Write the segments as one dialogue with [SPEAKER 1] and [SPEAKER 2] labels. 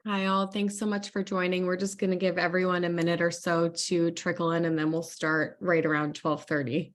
[SPEAKER 1] Hi, all. Thanks so much for joining. We're just going to give everyone a minute or so to trickle in, and then we'll start right around 12:30.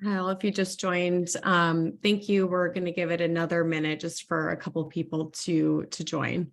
[SPEAKER 1] Kyle, if you just joined, thank you. We're going to give it another minute just for a couple people to join.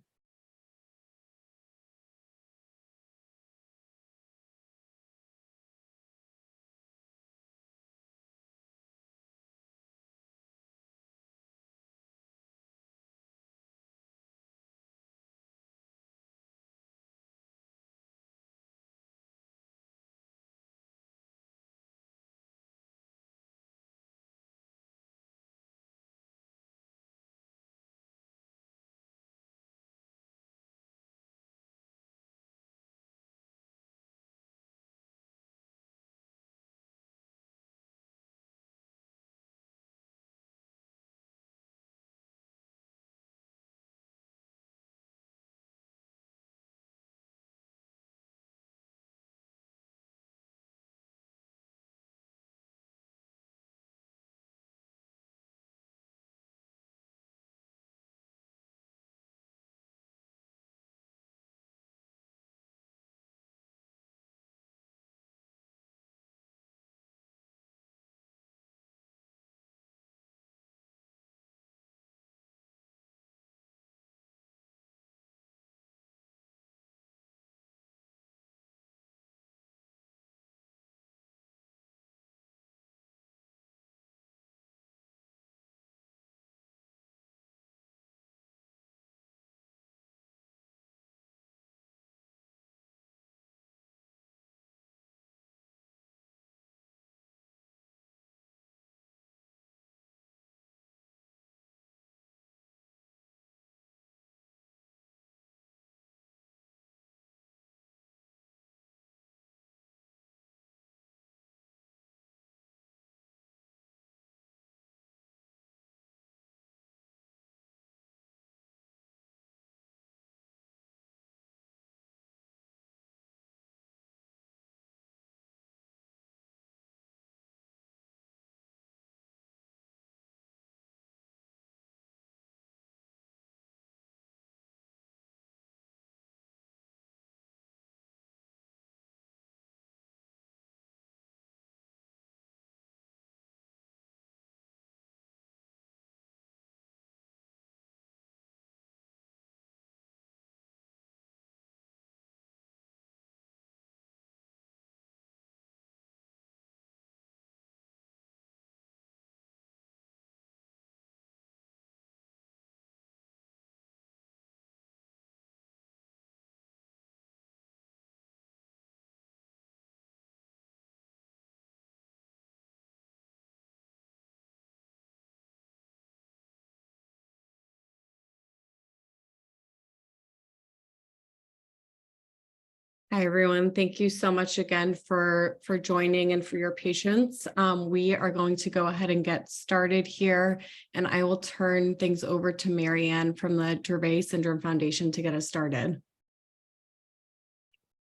[SPEAKER 1] Hi, everyone. Thank you so much again for joining and for your patience. We are going to go ahead and get started here, and I will turn things over to Marianne from the Dravet Syndrome Foundation to get us started.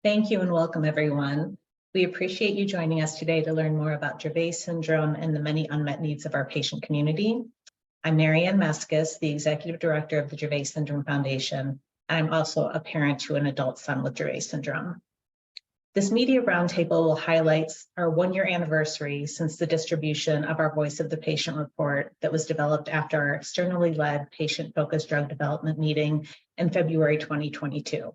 [SPEAKER 2] Thank you and welcome, everyone. We appreciate you joining us today to learn more about Dravet syndrome and the many unmet needs of our patient community. I'm Marianne Meskis, the Executive Director of the Dravet Syndrome Foundation. I'm also a parent to an adult son with Dravet syndrome. This media roundtable will highlight our one-year anniversary since the distribution of our Voice of the Patient report that was developed after our externally led patient-focused drug development meeting in February 2022.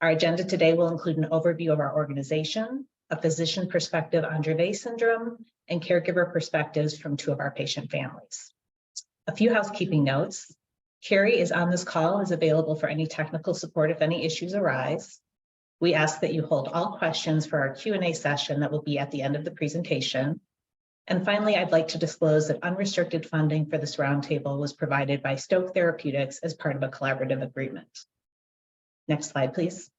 [SPEAKER 2] Our agenda today will include an overview of our organization, a physician perspective on Dravet syndrome, and caregiver perspectives from two of our patient families. A few housekeeping notes. Carrie is on this call and is available for any technical support if any issues arise. We ask that you hold all questions for our Q&A session that will be at the end of the presentation. And finally, I'd like to disclose that unrestricted funding for this roundtable was provided by Stoke Therapeutics as part of a collaborative agreement. Next slide, please.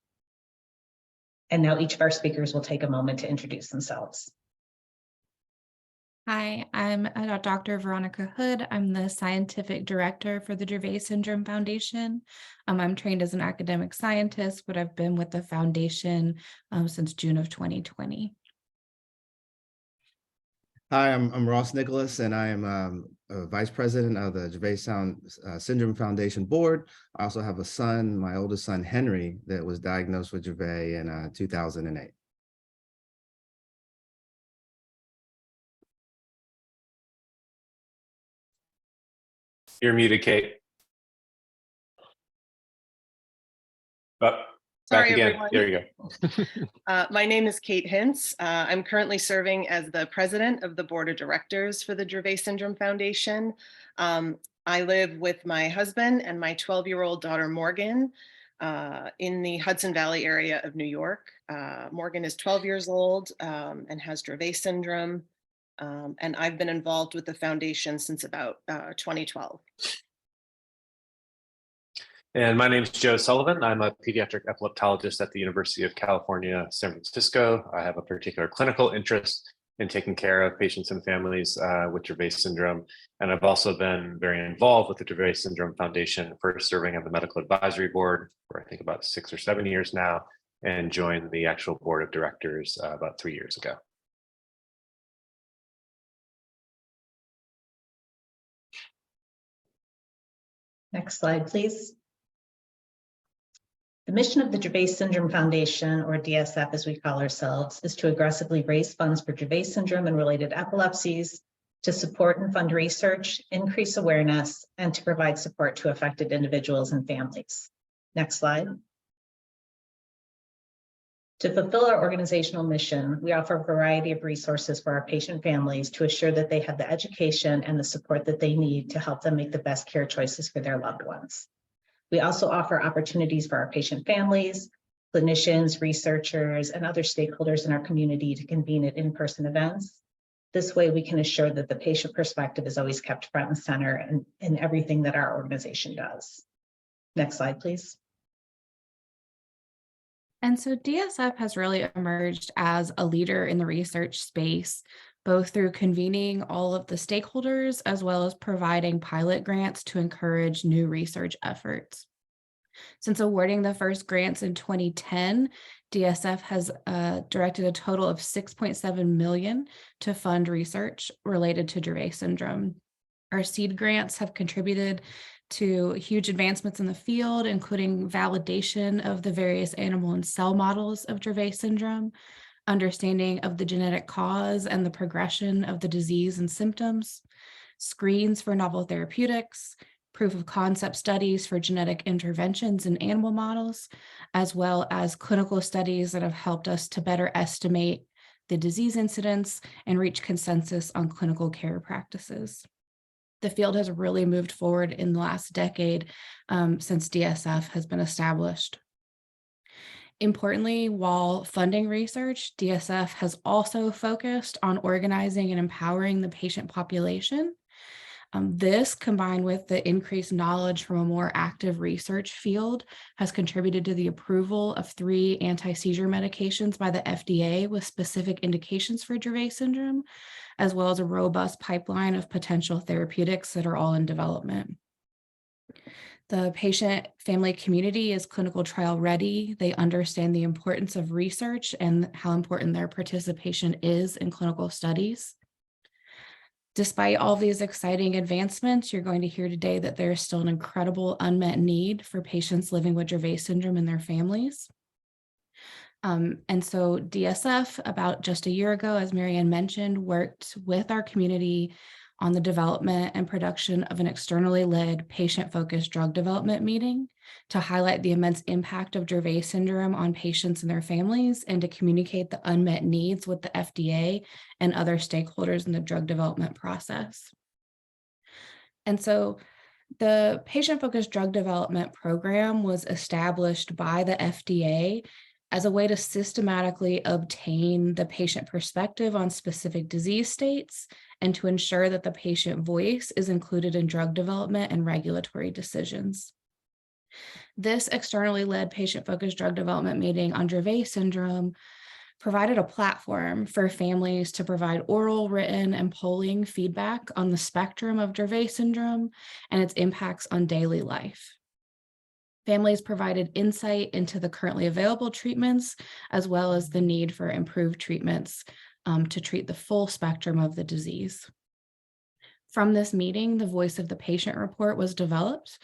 [SPEAKER 2] And now each of our speakers will take a moment to introduce themselves.
[SPEAKER 3] Hi, I'm Dr. Veronica Hood. I'm the Scientific Director for the Dravet Syndrome Foundation. I'm trained as an academic scientist, but I've been with the foundation since June of 2020.
[SPEAKER 4] Hi, I'm Ross Nicholas, and I am a Vice President of the Dravet Syndrome Foundation Board. I also have a son, my oldest son, Henry, that was diagnosed with Dravet in 2008.
[SPEAKER 5] You're muted, Kate. Oh,
[SPEAKER 6] Sorry,
[SPEAKER 5] back again.
[SPEAKER 6] everyone.
[SPEAKER 5] There you go.
[SPEAKER 6] My name is Kate Hintz. I'm currently serving as the president of the board of directors for the Dravet Syndrome Foundation. I live with my husband and my 12-year-old daughter, Morgan, in the Hudson Valley area of New York. Morgan is 12 years old and has Dravet syndrome. And I've been involved with the foundation since about 2012.
[SPEAKER 5] And my name is Joe Sullivan. I'm a pediatric epileptologist at the University of California, San Francisco. I have a particular clinical interest in taking care of patients and families with Dravet syndrome. And I've also been very involved with the Dravet Syndrome Foundation, first serving on the medical advisory board for I think about 6 or 7 years now, and joined the actual board of directors about 3 years ago.
[SPEAKER 2] Next slide, please. The mission of the Dravet Syndrome Foundation, or DSF as we call ourselves, is to aggressively raise funds for Dravet syndrome and related epilepsies, to support and fund research, increase awareness, and to provide support to affected individuals and families. Next slide. To fulfill our organizational mission, we offer a variety of resources for our patient families to assure that they have the education and the support that they need to help them make the best care choices for their loved ones. We also offer opportunities for our patient families, clinicians, researchers, and other stakeholders in our community to convene at in-person events. This way, we can assure that the patient perspective is always kept front and center in everything that our organization does. Next slide, please.
[SPEAKER 3] And so DSF has really emerged as a leader in the research space, both through convening all of the stakeholders as well as providing pilot grants to encourage new research efforts. Since awarding the first grants in 2010, DSF has directed a total of $6.7 million to fund research related to Dravet syndrome. Our seed grants have contributed to huge advancements in the field, including validation of the various animal and cell models of Dravet syndrome, understanding of the genetic cause and the progression of the disease and symptoms, screens for novel therapeutics, proof of concept studies for genetic interventions in animal models, as well as clinical studies that have helped us to better estimate the disease incidence and reach consensus on clinical care practices. The field has really moved forward in the last decade since DSF has been established. Importantly, while funding research, DSF has also focused on organizing and empowering the patient population. This, combined with the increased knowledge from a more active research field, has contributed to the approval of 3 anti-seizure medications by the FDA with specific indications for Dravet syndrome, as well as a robust pipeline of potential therapeutics that are all in development. The patient family community is clinical trial ready. They understand the importance of research and how important their participation is in clinical studies. Despite all these exciting advancements, you're going to hear today that there is still an incredible unmet need for patients living with Dravet syndrome and their families. And so DSF, about just a year ago, as Marianne mentioned, worked with our community on the development and production of an externally led patient-focused drug development meeting to highlight the immense impact of Dravet syndrome on patients and their families, and to communicate the unmet needs with the FDA and other stakeholders in the drug development process. And so the patient-focused drug development program was established by the FDA as a way to systematically obtain the patient perspective on specific disease states and to ensure that the patient voice is included in drug development and regulatory decisions. This externally led patient-focused drug development meeting on Dravet syndrome provided a platform for families to provide oral, written, and polling feedback on the spectrum of Dravet syndrome and its impacts on daily life. Families provided insight into the currently available treatments, as well as the need for improved treatments to treat the full spectrum of the disease. From this meeting, the Voice of the Patient report was developed,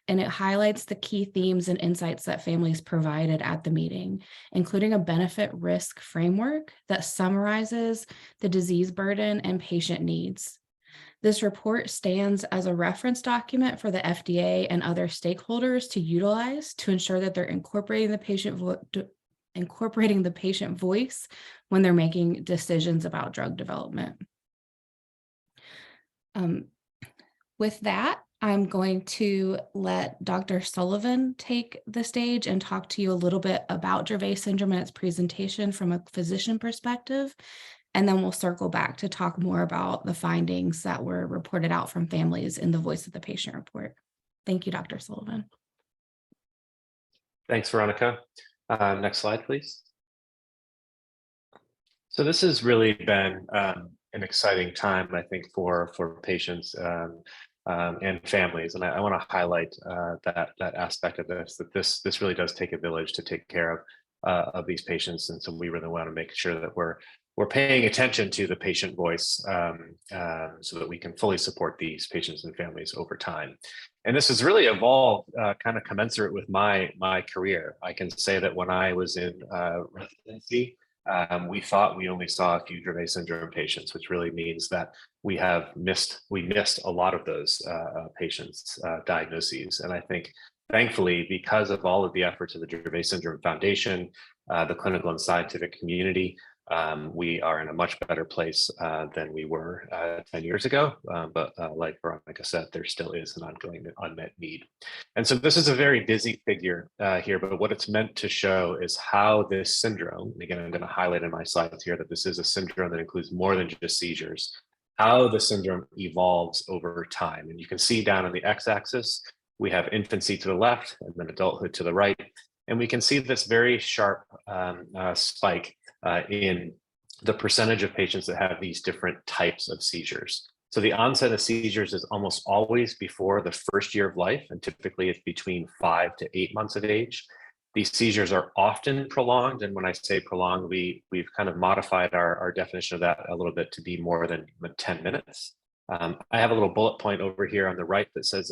[SPEAKER 3] and it highlights the key themes and insights that families provided at the meeting, including a benefit risk framework that summarizes the disease burden and patient needs. This report stands as a reference document for the FDA and other stakeholders to utilize to ensure that they're incorporating the patient voice when they're making decisions about drug development. With that, I'm going to let Dr. Sullivan take the stage and talk to you a little bit about Dravet syndrome and its presentation from a physician perspective. And then we'll circle back to talk more about the findings that were reported out from families in the Voice of the Patient report. Thank you, Dr. Sullivan.
[SPEAKER 5] Thanks, Veronica. Next slide, please. So this has really been an exciting time, I think, for patients and families. And I want to highlight that aspect of this, that this really does take a village to take care of these patients. And so we really want to make sure that we're paying attention to the patient voice so that we can fully support these patients and families over time. And this has really evolved kind of commensurate with my career. I can say that when I was in residency, we thought we only saw a few Dravet syndrome patients, which really means that we missed a lot of those patients' diagnoses. And I think, thankfully, because of all of the efforts of the Dravet Syndrome Foundation, the clinical and scientific community, we are in a much better place than we were 10 years ago. But like Veronica said, there still is an ongoing unmet need. And so this is a very busy figure here, but what it's meant to show is how this syndrome, and again, I'm going to highlight in my slides here that this is a syndrome that includes more than just seizures, how the syndrome evolves over time. And you can see down on the x-axis, we have infancy to the left and then adulthood to the right. And we can see this very sharp spike in the percentage of patients that have these different types of seizures. So the onset of seizures is almost always before the first year of life, and typically it's between 5 to 8 months of age. These seizures are often prolonged, and when I say prolonged, we've kind of modified our definition of that a little bit to be more than 10 minutes. I have a little bullet point over here on the right that says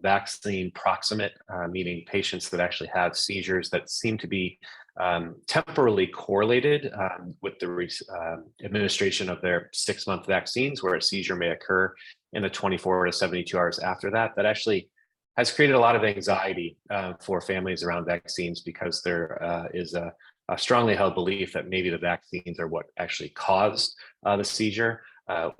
[SPEAKER 5] vaccine proximate, meaning patients that actually have seizures that seem to be temporarily correlated with the administration of their 6-month vaccines, where a seizure may occur in the 24 to 72 hours after that. That actually has created a lot of anxiety for families around vaccines, because there is a strongly held belief that maybe the vaccines are what actually caused the seizure.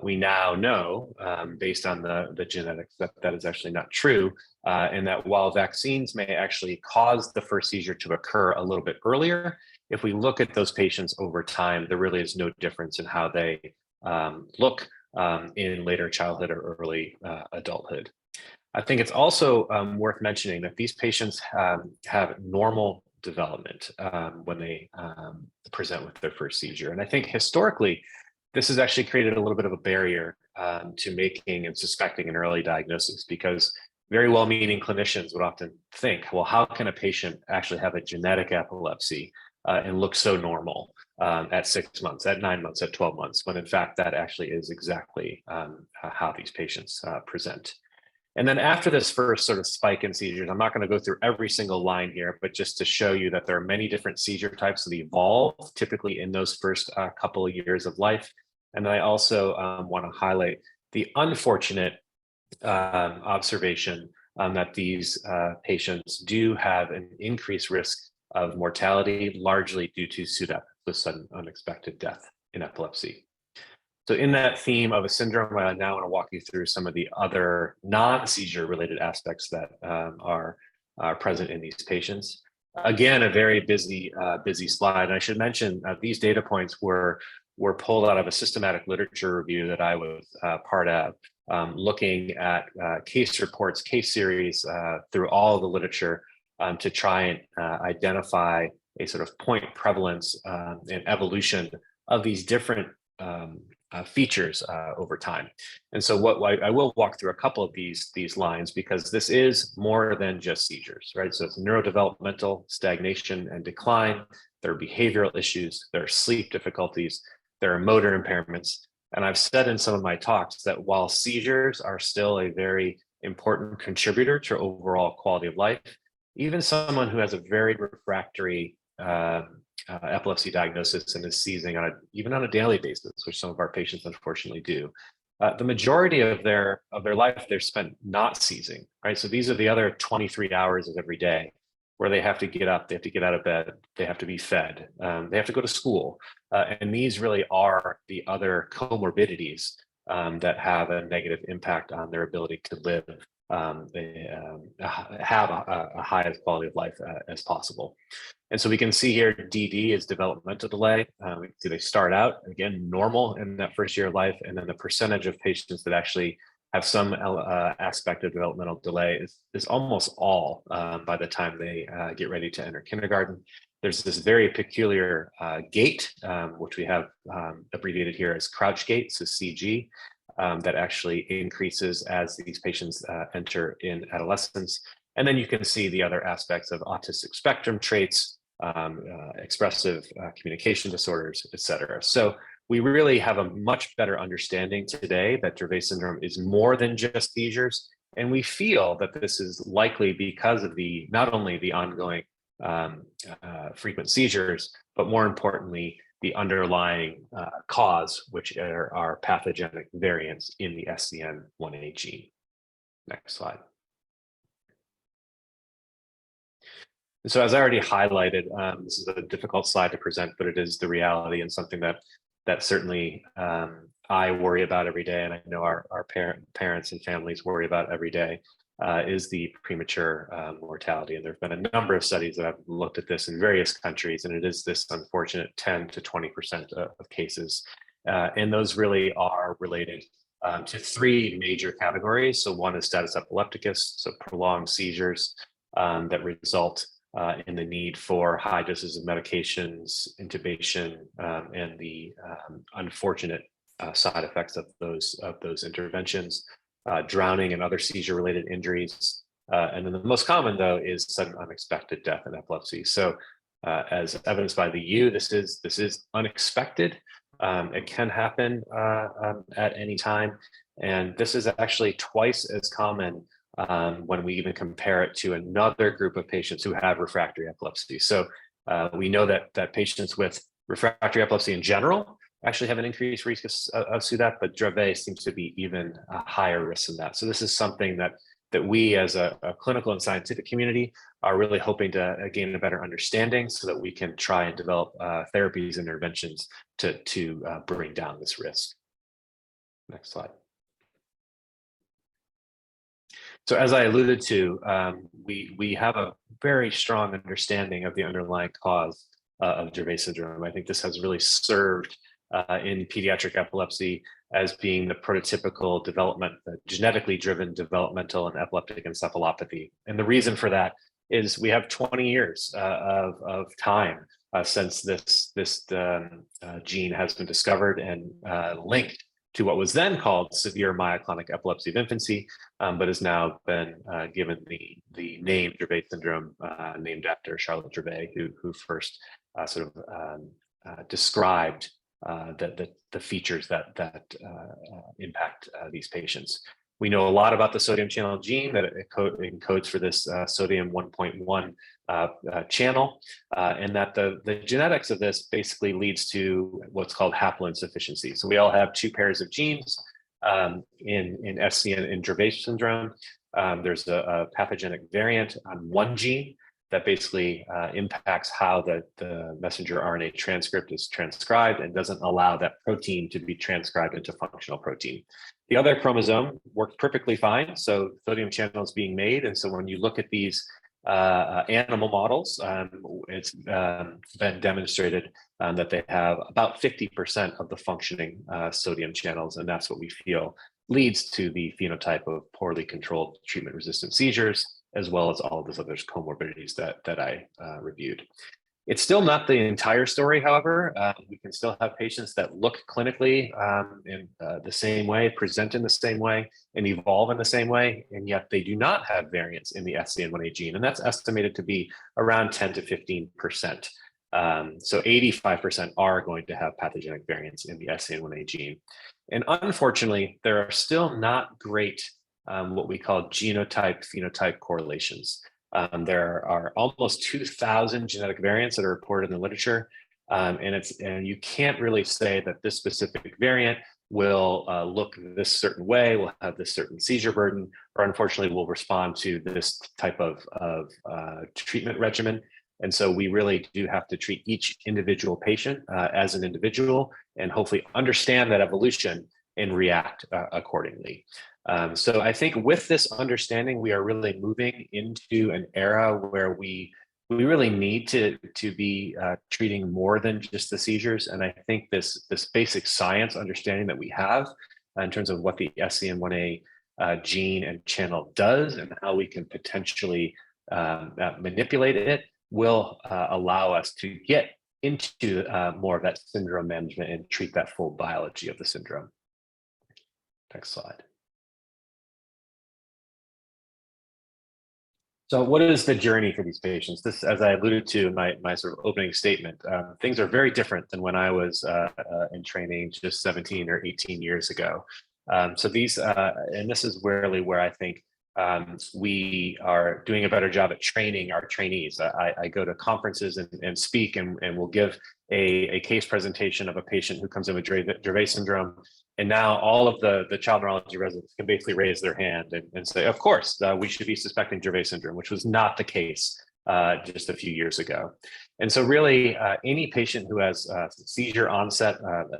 [SPEAKER 5] We now know, based on the genetics, that is actually not true, and that while vaccines may actually cause the first seizure to occur a little bit earlier, if we look at those patients over time, there really is no difference in how they look in later childhood or early adulthood. I think it's also worth mentioning that these patients have normal development when they present with their first seizure. And I think historically, this has actually created a little bit of a barrier to making and suspecting an early diagnosis, because very well-meaning clinicians would often think, well, how can a patient actually have a genetic epilepsy and look so normal at 6 months, at 9 months, at 12 months, when in fact that actually is exactly how these patients present. And then after this first sort of spike in seizures, I'm not going to go through every single line here, but just to show you that there are many different seizure types that evolve typically in those first couple of years of life. And I also want to highlight the unfortunate observation that these patients do have an increased risk of mortality, largely due to SUDEP, the sudden unexpected death in epilepsy. So in that theme of a syndrome, I now want to walk you through some of the other non-seizure related aspects that are present in these patients. Again, a very busy slide. And I should mention these data points were pulled out of a systematic literature review that I was part of, looking at case reports, case series through all of the literature to try and identify a sort of point prevalence and evolution of these different features over time. And so I will walk through a couple of these lines, because this is more than just seizures, right? So it's neurodevelopmental stagnation and decline. There are behavioral issues, there are sleep difficulties, there are motor impairments. And I've said in some of my talks that while seizures are still a very important contributor to overall quality of life, even someone who has a very refractory epilepsy diagnosis and is seizing even on a daily basis, which some of our patients unfortunately do, the majority of their life they're spent not seizing, right? So these are the other 23 hours of every day where they have to get up, they have to get out of bed, they have to be fed, they have to go to school. And these really are the other comorbidities that have a negative impact on their ability to live, have a high quality of life as possible. And so we can see here, DD is developmental delay. We can see they start out, again, normal in that first year of life, and then the percentage of patients that actually have some aspect of developmental delay is almost all by the time they get ready to enter kindergarten. There's this very peculiar gait, which we have abbreviated here as crouch gait, so CG, that actually increases as these patients enter in adolescence. And then you can see the other aspects of autistic spectrum traits, expressive communication disorders, et cetera. So we really have a much better understanding today that Dravet syndrome is more than just seizures. And we feel that this is likely because of not only the ongoing frequent seizures, but more importantly, the underlying cause, which are pathogenic variants in the SCN1A gene. Next slide. And so as I already highlighted, this is a difficult slide to present, but it is the reality and something that certainly I worry about every day, and I know our parents and families worry about every day, is the premature mortality. And there have been a number of studies that have looked at this in various countries, and it is this unfortunate 10 to 20% of cases. And those really are related to three major categories. So one is status epilepticus, so prolonged seizures that result in the need for high doses of medications, intubation, and the unfortunate side effects of those interventions, drowning and other seizure-related injuries. And then the most common, though, is sudden unexpected death in epilepsy. So as evidenced by the U, this is unexpected. It can happen at any time. And this is actually twice as common when we even compare it to another group of patients who have refractory epilepsy. So we know that patients with refractory epilepsy in general actually have an increased risk of SUDEP, but Dravet seems to be even a higher risk than that. So this is something that we as a clinical and scientific community are really hoping to gain a better understanding so that we can try and develop therapies and interventions to bring down this risk. Next slide. So as I alluded to, we have a very strong understanding of the underlying cause of Dravet syndrome. I think this has really served in pediatric epilepsy as being the prototypical genetically driven developmental and epileptic encephalopathy. And the reason for that is we have 20 years of time since this gene has been discovered and linked to what was then called severe myoclonic epilepsy of infancy, but has now been given the name Dravet syndrome, named after Charlotte Dravet, who first described the features that impact these patients. We know a lot about the sodium channel gene, that it encodes for this sodium 1.1 channel, and that the genetics of this basically leads to what's called haploinsufficiency. So we all have two pairs of genes in SC and in Dravet syndrome. There's a pathogenic variant on one gene that basically impacts how the messenger RNA transcript is transcribed and doesn't allow that protein to be transcribed into functional protein. The other chromosome works perfectly fine, so sodium channel is being made. And so when you look at these animal models, it's been demonstrated that they have about 50% of the functioning sodium channels, and that's what we feel leads to the phenotype of poorly controlled treatment-resistant seizures, as well as all of those other comorbidities that I reviewed. It's still not the entire story, however. We can still have patients that look clinically in the same way, present in the same way, and evolve in the same way, and yet they do not have variants in the SCN1A gene, and that's estimated to be around 10 to 15%. So 85% are going to have pathogenic variants in the SCN1A gene. And unfortunately, there are still not great what we call genotype-phenotype correlations. There are almost 2,000 genetic variants that are reported in the literature, and you can't really say that this specific variant will look this certain way, will have this certain seizure burden, or unfortunately will respond to this type of treatment regimen. And so we really do have to treat each individual patient as an individual and hopefully understand that evolution and react accordingly. So I think with this understanding, we are really moving into an era where we really need to be treating more than just the seizures. And I think this basic science understanding that we have in terms of what the SCN1A gene and channel does and how we can potentially manipulate it will allow us to get into more of that syndrome management and treat that full biology of the syndrome. Next slide. So what is the journey for these patients? This, as I alluded to in my sort of opening statement, things are very different than when I was in training just 17 or 18 years ago. So these, and this is really where I think we are doing a better job at training our trainees. I go to conferences and speak and will give a case presentation of a patient who comes in with Dravet syndrome. And now all of the child neurology residents can basically raise their hand and say, of course, we should be suspecting Dravet syndrome, which was not the case just a few years ago. And so really, any patient who has seizure onset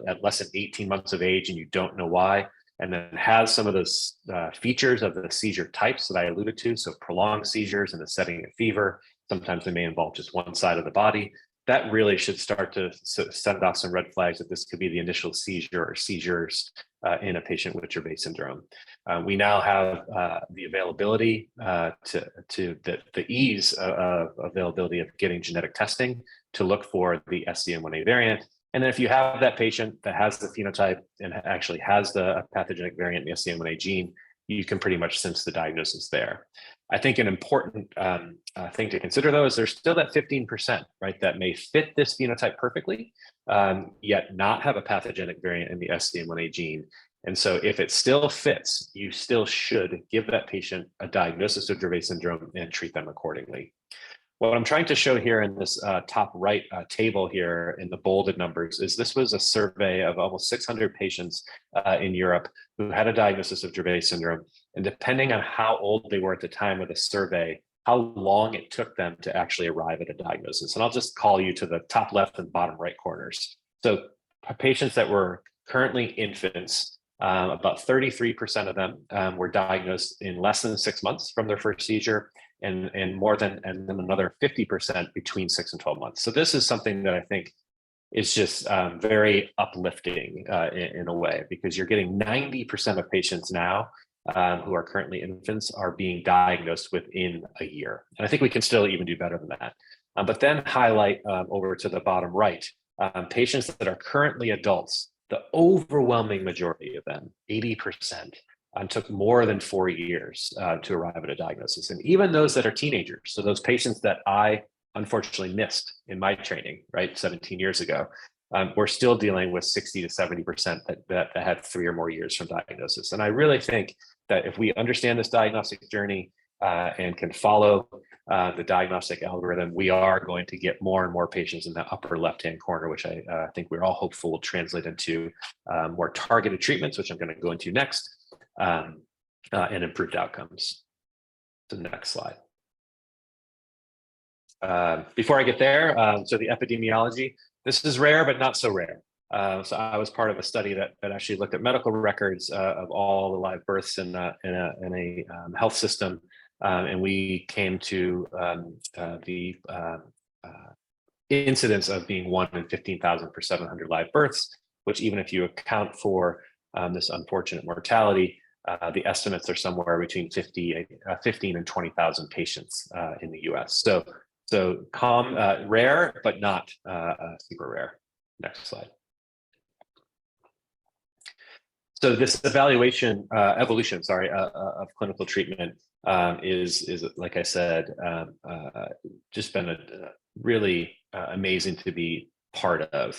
[SPEAKER 5] at less than 18 months of age and you don't know why, and then has some of those features of the seizure types that I alluded to, so prolonged seizures in the setting of fever, sometimes they may involve just one side of the body, that really should start to send off some red flags that this could be the initial seizure or seizures in a patient with Dravet syndrome. We now have the availability the ease of availability of getting genetic testing to look for the SCN1A variant. And then if you have that patient that has the phenotype and actually has the pathogenic variant in the SCN1A gene, you can pretty much sense the diagnosis there. I think an important thing to consider, though, is there's still that 15%, right, that may fit this phenotype perfectly, yet not have a pathogenic variant in the SCN1A gene. And so if it still fits, you still should give that patient a diagnosis of Dravet syndrome and treat them accordingly. What I'm trying to show here in this top right table here in the bolded numbers is this was a survey of almost 600 patients in Europe who had a diagnosis of Dravet syndrome. And depending on how old they were at the time of the survey, how long it took them to actually arrive at a diagnosis. And I'll just call you to the top left and bottom right corners. So patients that were currently infants, about 33% of them were diagnosed in less than 6 months from their first seizure, and then another 50% between 6 and 12 months. So this is something that I think is just very uplifting in a way, because you're getting 90% of patients now who are currently infants are being diagnosed within a year. And I think we can still even do better than that. But then highlight over to the bottom right, patients that are currently adults, the overwhelming majority of them, 80%, took more than 4 years to arrive at a diagnosis. And even those that are teenagers, so those patients that I unfortunately missed in my training, right, 17 years ago, we're still dealing with 60 to 70% that had 3 or more years from diagnosis. And I really think that if we understand this diagnostic journey and can follow the diagnostic algorithm, we are going to get more and more patients in the upper left-hand corner, which I think we're all hopeful will translate into more targeted treatments, which I'm going to go into next, and improved outcomes. The next slide. Before I get there, so the epidemiology, this is rare, but not so rare. So I was part of a study that actually looked at medical records of all the live births in a health system. And we came to the incidence of being 1 in 15,000 per 700 live births, which even if you account for this unfortunate mortality, the estimates are somewhere between 15 and 20,000 patients in the US. So rare, but not super rare. Next slide. So this evolution of clinical treatment is like I said, just been really amazing to be part of.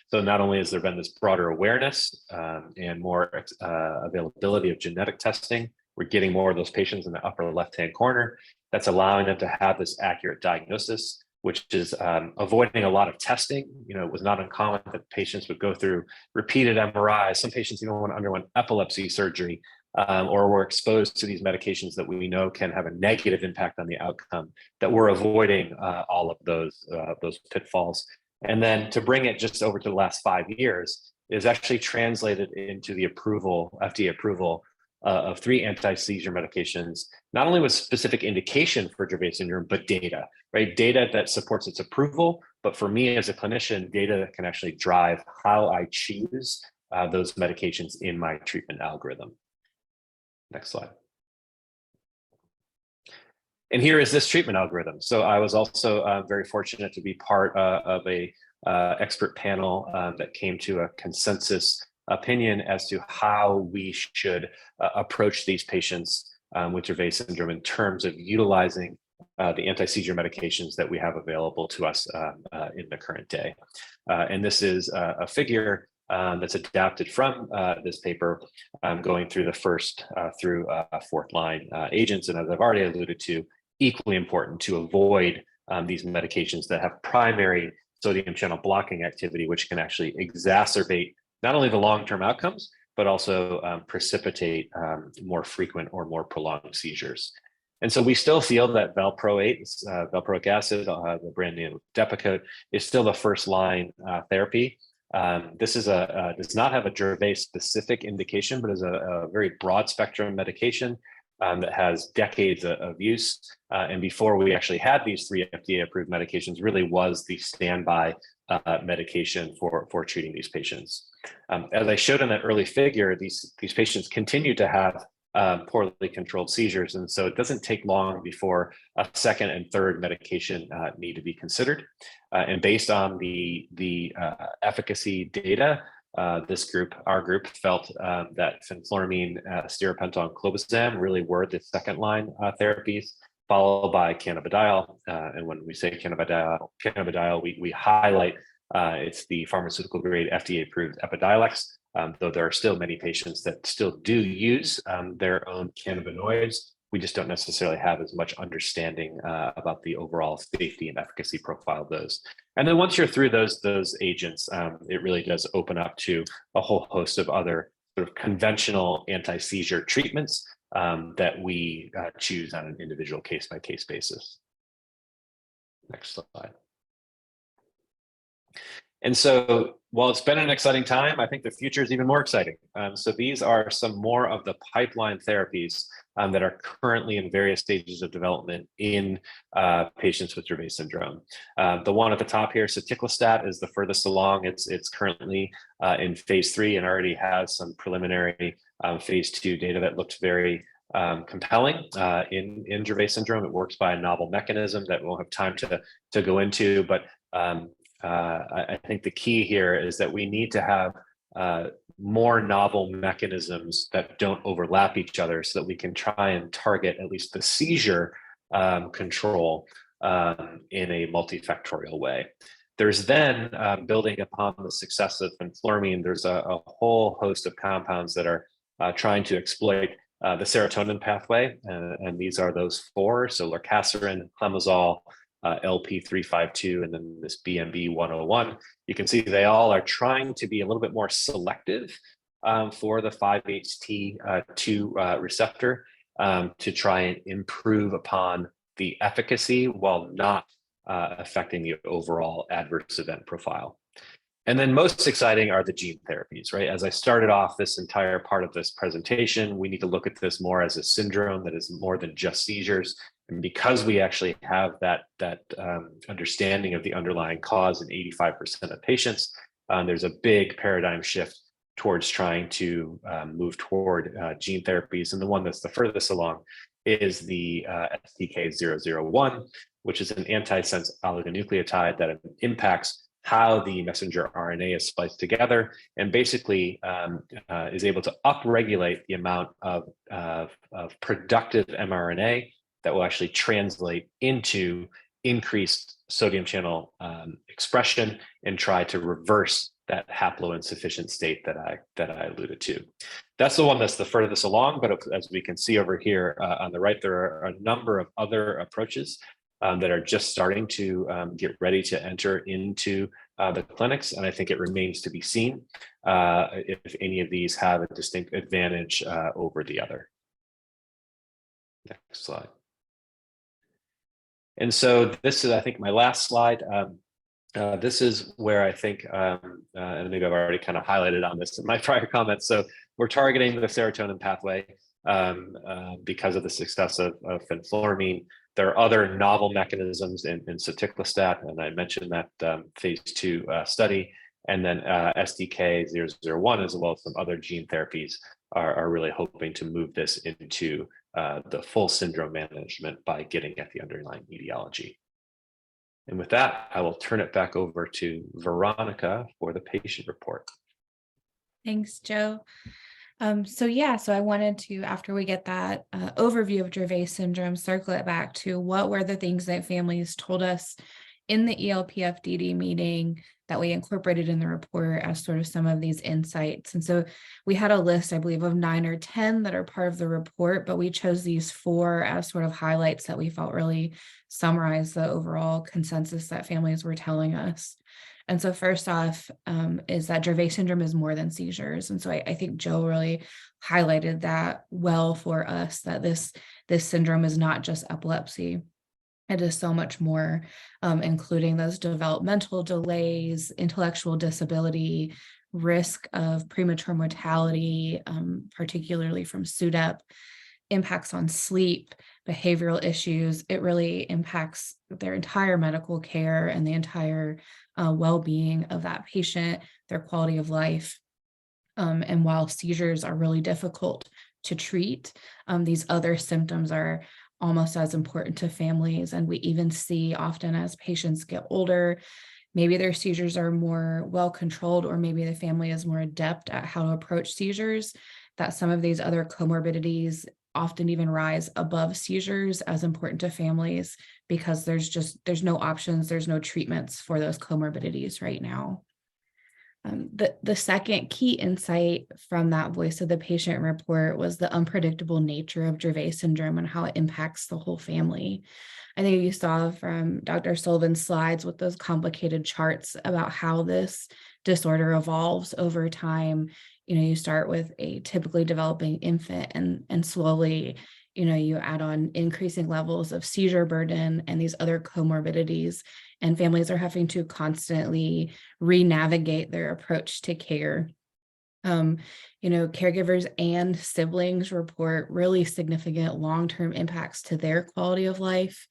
[SPEAKER 5] So not only has there been this broader awareness and more availability of genetic testing, we're getting more of those patients in the upper left-hand corner. That's allowing them to have this accurate diagnosis, which is avoiding a lot of testing. You know, it was not uncommon that patients would go through repeated MRIs. Some patients even underwent epilepsy surgery or were exposed to these medications that we know can have a negative impact on the outcome, that we're avoiding all of those pitfalls. And then to bring it just over to the last 5 years is actually translated into the FDA approval of 3 anti-seizure medications, not only with specific indication for Dravet syndrome, but data, right? Data that supports its approval, but for me as a clinician, data that can actually drive how I choose those medications in my treatment algorithm. Next slide. And here is this treatment algorithm. So I was also very fortunate to be part of a expert panel that came to a consensus opinion as to how we should approach these patients with Dravet syndrome in terms of utilizing the anti-seizure medications that we have available to us in the current day. And this is a figure that's adapted from this paper, going through the first through 4th line agents. And as I've already alluded to, equally important to avoid these medications that have primary sodium channel blocking activity, which can actually exacerbate not only the long-term outcomes, but also precipitate more frequent or more prolonged seizures. And so we still feel that valproate, valproic acid, the brand name Depakote, is still the first line therapy. This is does not have a Dravet specific indication, but is a very broad spectrum medication that has decades of use. And before we actually had these 3 FDA approved medications, really was the standby medication for treating these patients. As I showed in that early figure, these patients continue to have poorly controlled seizures. And so it doesn't take long before a 2nd and 3rd medication need to be considered. And based on the efficacy data, our group felt that fenfluramine, stiripentol, and clobazam really were the 2nd line therapies, followed by cannabidiol. And when we say cannabidiol, we highlight it's the pharmaceutical grade FDA approved Epidiolex, though there are still many patients that still do use their own cannabinoids. We just don't necessarily have as much understanding about the overall safety and efficacy profile of those. And then once you're through those agents, it really does open up to a whole host of other sort of conventional anti-seizure treatments that we choose on an individual case-by-case basis. Next slide. And so while it's been an exciting time, I think the future is even more exciting. So these are some more of the pipeline therapies that are currently in various stages of development in patients with Dravet syndrome. The one at the top here, soticlestat, is the furthest along. It's currently in phase 3 and already has some preliminary phase 2 data that looked very compelling in Dravet syndrome. It works by a novel mechanism that we'll have time to go into, but I think the key here is that we need to have more novel mechanisms that don't overlap each other so that we can try and target at least the seizure control in a multifactorial way. There's then, building upon the success of fenfluramine, there's a whole host of compounds that are trying to exploit the serotonin pathway, and these are those 4, so lorcaserin, clemizole, LP352, and then this BMB101. You can see they all are trying to be a little bit more selective for the 5-HT2 receptor to try and improve upon the efficacy while not affecting the overall adverse event profile. And then most exciting are the gene therapies, right? As I started off this entire part of this presentation, we need to look at this more as a syndrome that is more than just seizures. And because we actually have that understanding of the underlying cause in 85% of patients, there's a big paradigm shift towards trying to move toward gene therapies. And the one that's the furthest along is the STK001, which is an antisense oligonucleotide that impacts how the messenger RNA is spliced together, and basically is able to upregulate the amount of productive mRNA that will actually translate into increased sodium channel expression and try to reverse that haploinsufficient state that I alluded to. That's the one that's the furthest along, but as we can see over here on the right, there are a number of other approaches that are just starting to get ready to enter into the clinics. And I think it remains to be seen if any of these have a distinct advantage over the other. Next slide. And so this is, I think, my last slide. This is where I think, and maybe I've already kind of highlighted on this in my prior comments. So we're targeting the serotonin pathway because of the success of fenfluramine. There are other novel mechanisms in soticlestat, and I mentioned that phase 2 study, and then STK001, as well as some other gene therapies, are really hoping to move this into the full syndrome management by getting at the underlying etiology. And with that, I will turn it back over to Veronica for the patient report.
[SPEAKER 3] Thanks, Joe. So I wanted to, after we get that overview of Dravet syndrome, circle it back to what were the things that families told us in the ELPFDD meeting that we incorporated in the report as sort of some of these insights. And so we had a list, I believe, of 9 or 10 that are part of the report, but we chose these 4 as sort of highlights that we felt really summarize the overall consensus that families were telling us. And so first off is that Dravet syndrome is more than seizures. And so I think Joe really highlighted that well for us, that this syndrome is not just epilepsy. It is so much more, including those developmental delays, intellectual disability, risk of premature mortality, particularly from SUDEP, impacts on sleep, behavioral issues. It really impacts their entire medical care and the entire well-being of that patient, their quality of life. And while seizures are really difficult to treat, these other symptoms are almost as important to families. And we even see often as patients get older, maybe their seizures are more well controlled, or maybe the family is more adept at how to approach seizures, that some of these other comorbidities often even rise above seizures as important to families, because there's no options, there's no treatments for those comorbidities right now. The second key insight from that voice of the patient report was the unpredictable nature of Dravet syndrome and how it impacts the whole family. I think you saw from Dr. Sullivan's slides with those complicated charts about how this disorder evolves over time. You start with a typically developing infant, and slowly, you add on increasing levels of seizure burden and these other comorbidities, and families are having to constantly re-navigate their approach to care. Caregivers and siblings report really significant long-term impacts to their quality of life,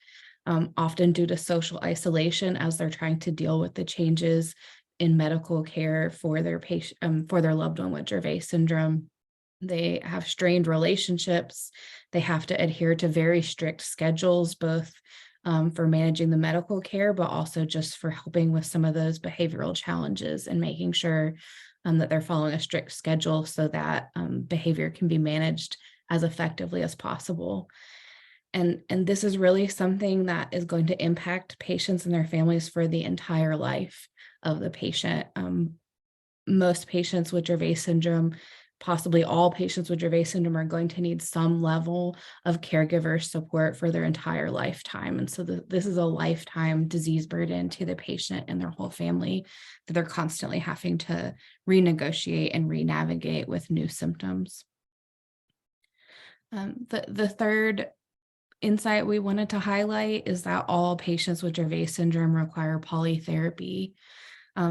[SPEAKER 3] often due to social isolation as they're trying to deal with the changes in medical care for their patient, for their loved one with Dravet syndrome. They have strained relationships. They have to adhere to very strict schedules, both for managing the medical care, but also just for helping with some of those behavioral challenges and making sure that they're following a strict schedule so that behavior can be managed as effectively as possible. And this is really something that is going to impact patients and their families for the entire life of the patient. Most patients with Dravet syndrome, possibly all patients with Dravet syndrome, are going to need some level of caregiver support for their entire lifetime. And so this is a lifetime disease burden to the patient and their whole family that they're constantly having to renegotiate and re-navigate with new symptoms. The third insight we wanted to highlight is that all patients with Dravet syndrome require polytherapy.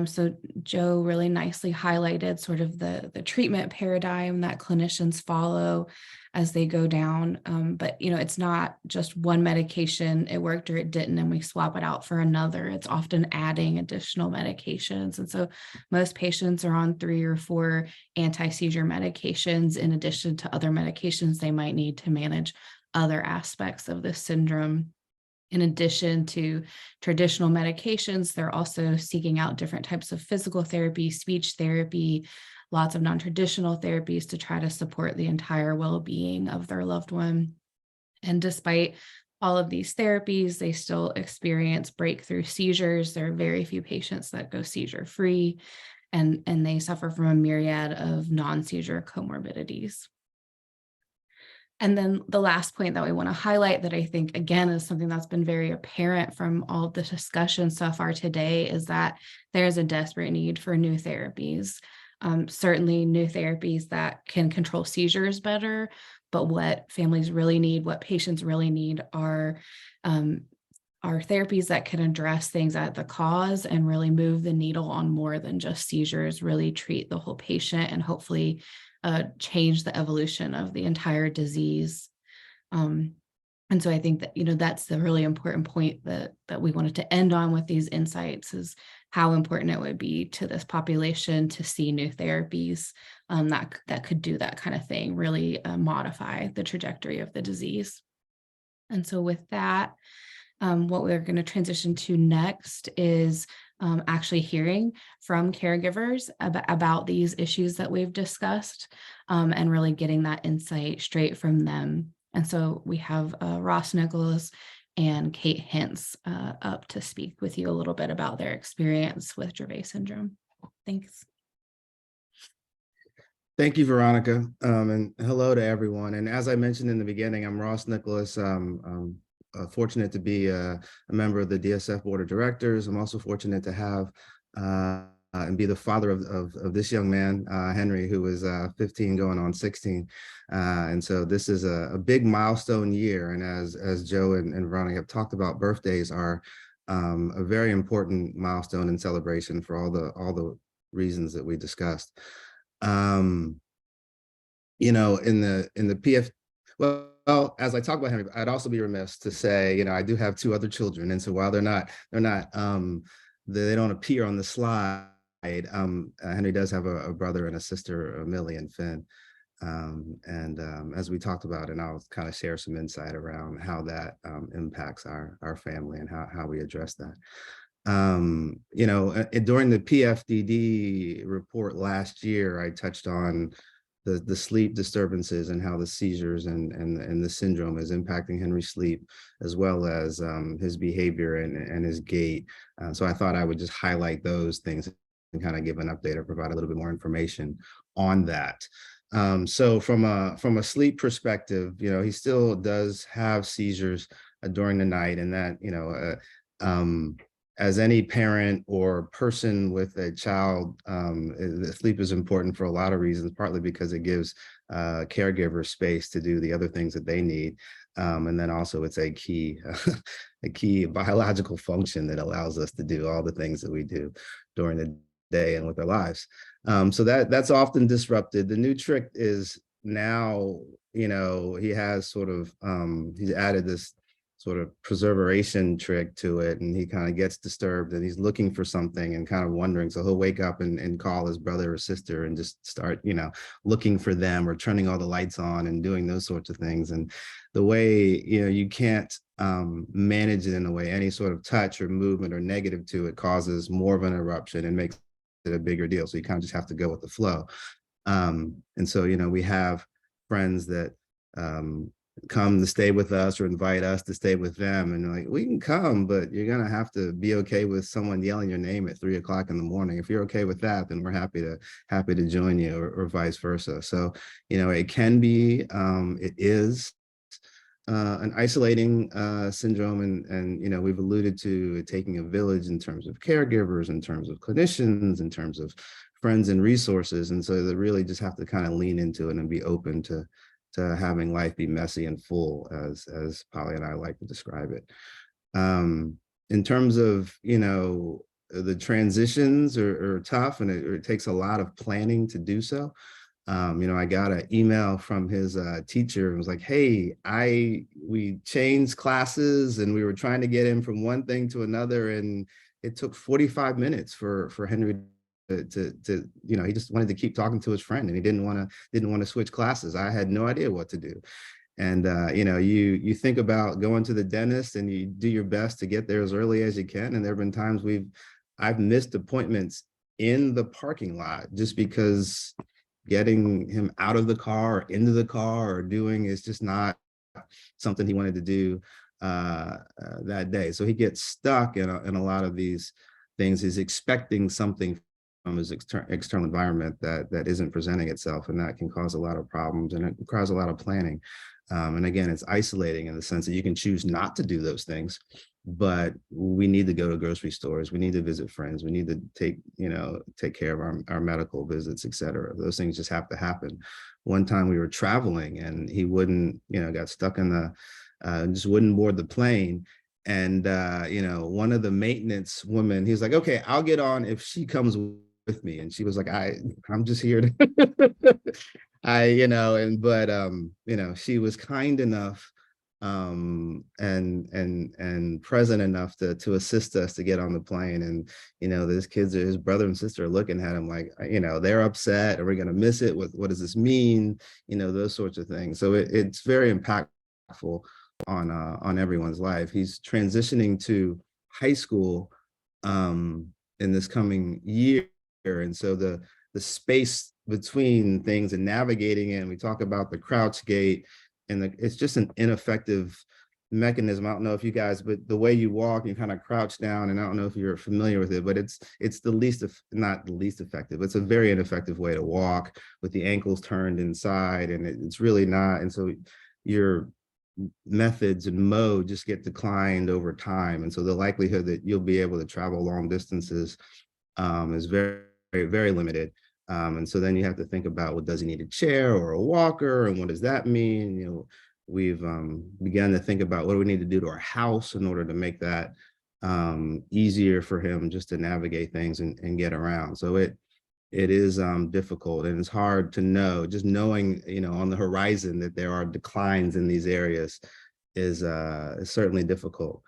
[SPEAKER 3] So Joe really nicely highlighted sort of the treatment paradigm that clinicians follow as they go down. But it's not just one medication, it worked or it didn't, and we swap it out for another. It's often adding additional medications. And so most patients are on 3 or 4 anti-seizure medications in addition to other medications they might need to manage other aspects of this syndrome. In addition to traditional medications, they're also seeking out different types of physical therapy, speech therapy, lots of non-traditional therapies to try to support the entire well-being of their loved one. And despite all of these therapies, they still experience breakthrough seizures. There are very few patients that go seizure-free, and they suffer from a myriad of non-seizure comorbidities. And then the last point that we want to highlight that I think, again, is something that's been very apparent from all of the discussion so far today is that there's a desperate need for new therapies. Certainly new therapies that can control seizures better, but what families really need, what patients really need are therapies that can address things at the cause and really move the needle on more than just seizures, really treat the whole patient and hopefully change the evolution of the entire disease. And so I think that, that's the really important point that we wanted to end on with these insights is how important it would be to this population to see new therapies that could do that kind of thing, really modify the trajectory of the disease. And so with that, what we're going to transition to next is actually hearing from caregivers about these issues that we've discussed and really getting that insight straight from them. And so we have Ross Nicholas and Kate Hintz up to speak with you a little bit about their experience with Dravet syndrome. Thanks.
[SPEAKER 4] Thank you, Veronica, and hello to everyone. And as I mentioned in the beginning, I'm Ross Nicholas. Fortunate to be a member of the DSF Board of Directors. I'm also fortunate to have and be the father of this young man, Henry, who is 15 going on 16. And so this is a big milestone year. And as Joe and Veronica have talked about, birthdays are a very important milestone and celebration for all the reasons that we discussed. In the PF, well, as I talk about Henry, I'd also be remiss to say, I do have 2 other children. And so while they don't appear on the slide, Henry does have a brother and a sister, Millie and Finn. As we talked about, and I'll kind of share some insight around how that impacts our family and how we address that. During the PFDD report last year, I touched on the sleep disturbances and how the seizures and the syndrome is impacting Henry's sleep, as well as his behavior and his gait. So I thought I would just highlight those things and kind of give an update or provide a little bit more information on that. So from a sleep perspective, he still does have seizures during the night, and that, as any parent or person with a child, sleep is important for a lot of reasons, partly because it gives caregivers space to do the other things that they need. And then also it's a key biological function that allows us to do all the things that we do during the day and with their lives. So that's often disrupted. The new trick is now, he has sort of, he's added this sort of preservation trick to it, and he kind of gets disturbed and he's looking for something and kind of wondering. So he'll wake up and call his brother or sister and just start, looking for them or turning all the lights on and doing those sorts of things. And the way, you can't manage it in a way, any sort of touch or movement or negative to it causes more of an eruption and makes it a bigger deal. So you kind of just have to go with the flow. And so, we have friends that come to stay with us or invite us to stay with them, and like, we can come, but you're gonna have to be okay with someone yelling your name at 3 o'clock in the morning. If you're okay with that, then we're happy to join you, or vice versa. So it can be, it is an isolating syndrome, and we've alluded to it taking a village in terms of caregivers, in terms of clinicians, in terms of friends and resources. And so they really just have to kind of lean into it and be open to having life be messy and full, as Polly and I like to describe it. In terms of, the transitions are tough, and it takes a lot of planning to do so. I got an email from his teacher. It was like, hey, we changed classes and we were trying to get him from one thing to another, and it took 45 minutes for Henry to he just wanted to keep talking to his friend, and he didn't want to switch classes. I had no idea what to do. And you think about going to the dentist, and you do your best to get there as early as you can. And there have been times I've missed appointments in the parking lot just because getting him out of the car or into the car or doing is just not something he wanted to do that day. So he gets stuck in a lot of these things. He's expecting something from his external environment that isn't presenting itself, and that can cause a lot of problems, and it requires a lot of planning. And again, it's isolating in the sense that you can choose not to do those things, but we need to go to grocery stores, we need to visit friends, we need to take care of our medical visits, et cetera. Those things just have to happen. One time we were traveling, and he wouldn't, got stuck in just wouldn't board the plane. And one of the maintenance women, he was like, okay, I'll get on if she comes with me. And she was like, I'm just here to she was kind enough and present enough to assist us to get on the plane. And his brother and sister are looking at him like, they're upset, or we're going to miss it. What does this mean? Those sorts of things. So it's very impactful on everyone's life. He's transitioning to high school in this coming year, and so the space between things and navigating it, and we talk about the crouch gait, and it's just an ineffective mechanism. I don't know if you guys, but the way you walk, you kind of crouch down, and I don't know if you're familiar with it, but it's not the least effective. It's a very ineffective way to walk with the ankles turned inside, and it's really not. And so your methods and mode just get declined over time, and so the likelihood that you'll be able to travel long distances is very, very, very limited. And so then you have to think about, well, does he need a chair or a walker, and what does that mean? We've begun to think about what do we need to do to our house in order to make that easier for him just to navigate things and get around. So it is difficult, and it's hard to know. Just knowing, on the horizon that there are declines in these areas is certainly difficult,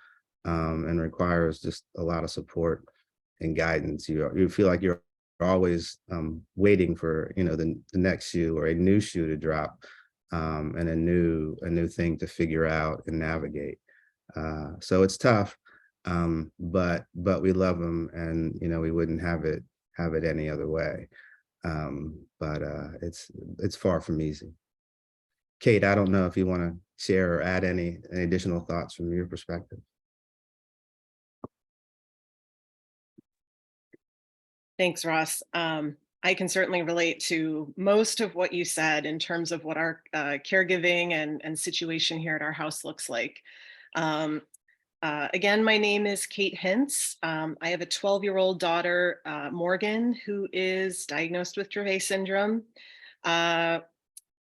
[SPEAKER 4] and requires just a lot of support and guidance. You feel like you're always waiting for the next shoe or a new shoe to drop, and a new thing to figure out and navigate. So it's tough, but we love him, and we wouldn't have it any other way. But it's far from easy. Kate, I don't know if you want to share or add any additional thoughts from your perspective.
[SPEAKER 6] Thanks, Ross. I can certainly relate to most of what you said in terms of what our caregiving and situation here at our house looks like. Again, my name is Kate Hintz. I have a 12-year-old daughter, Morgan, who is diagnosed with Dravet syndrome. As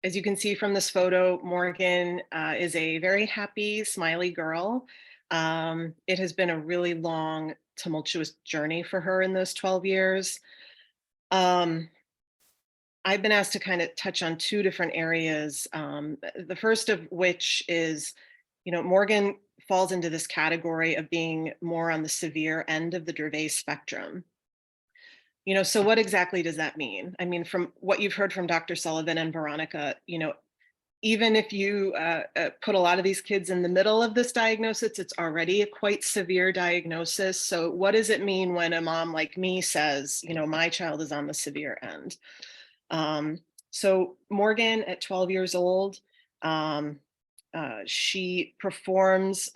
[SPEAKER 6] you can see from this photo, Morgan is a very happy, smiley girl. It has been a really long, tumultuous journey for her in those 12 years. I've been asked to kind of touch on two different areas. The first of which is, Morgan falls into this category of being more on the severe end of the Dravet spectrum. So what exactly does that mean? I mean, from what you've heard from Dr. Sullivan and Veronica, even if you put a lot of these kids in the middle of this diagnosis, it's already a quite severe diagnosis. So what does it mean when a mom like me says, my child is on the severe end? So Morgan at 12 years old, she performs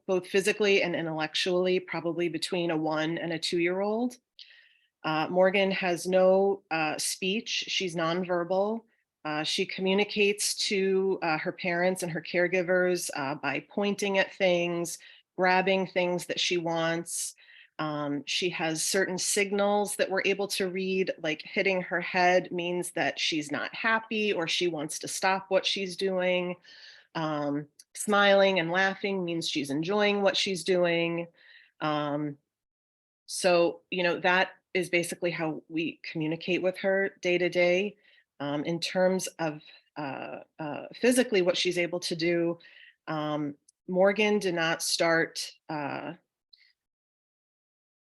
[SPEAKER 6] both physically and intellectually, probably between a 1 and a 2-year-old. Morgan has no speech. She's nonverbal. She communicates to her parents and her caregivers by pointing at things, grabbing things that she wants. She has certain signals that we're able to read, like hitting her head means that she's not happy or she wants to stop what she's doing. Smiling and laughing means she's enjoying what she's doing. So, that is basically how we communicate with her day to day. In terms of physically what she's able to do, Morgan did not start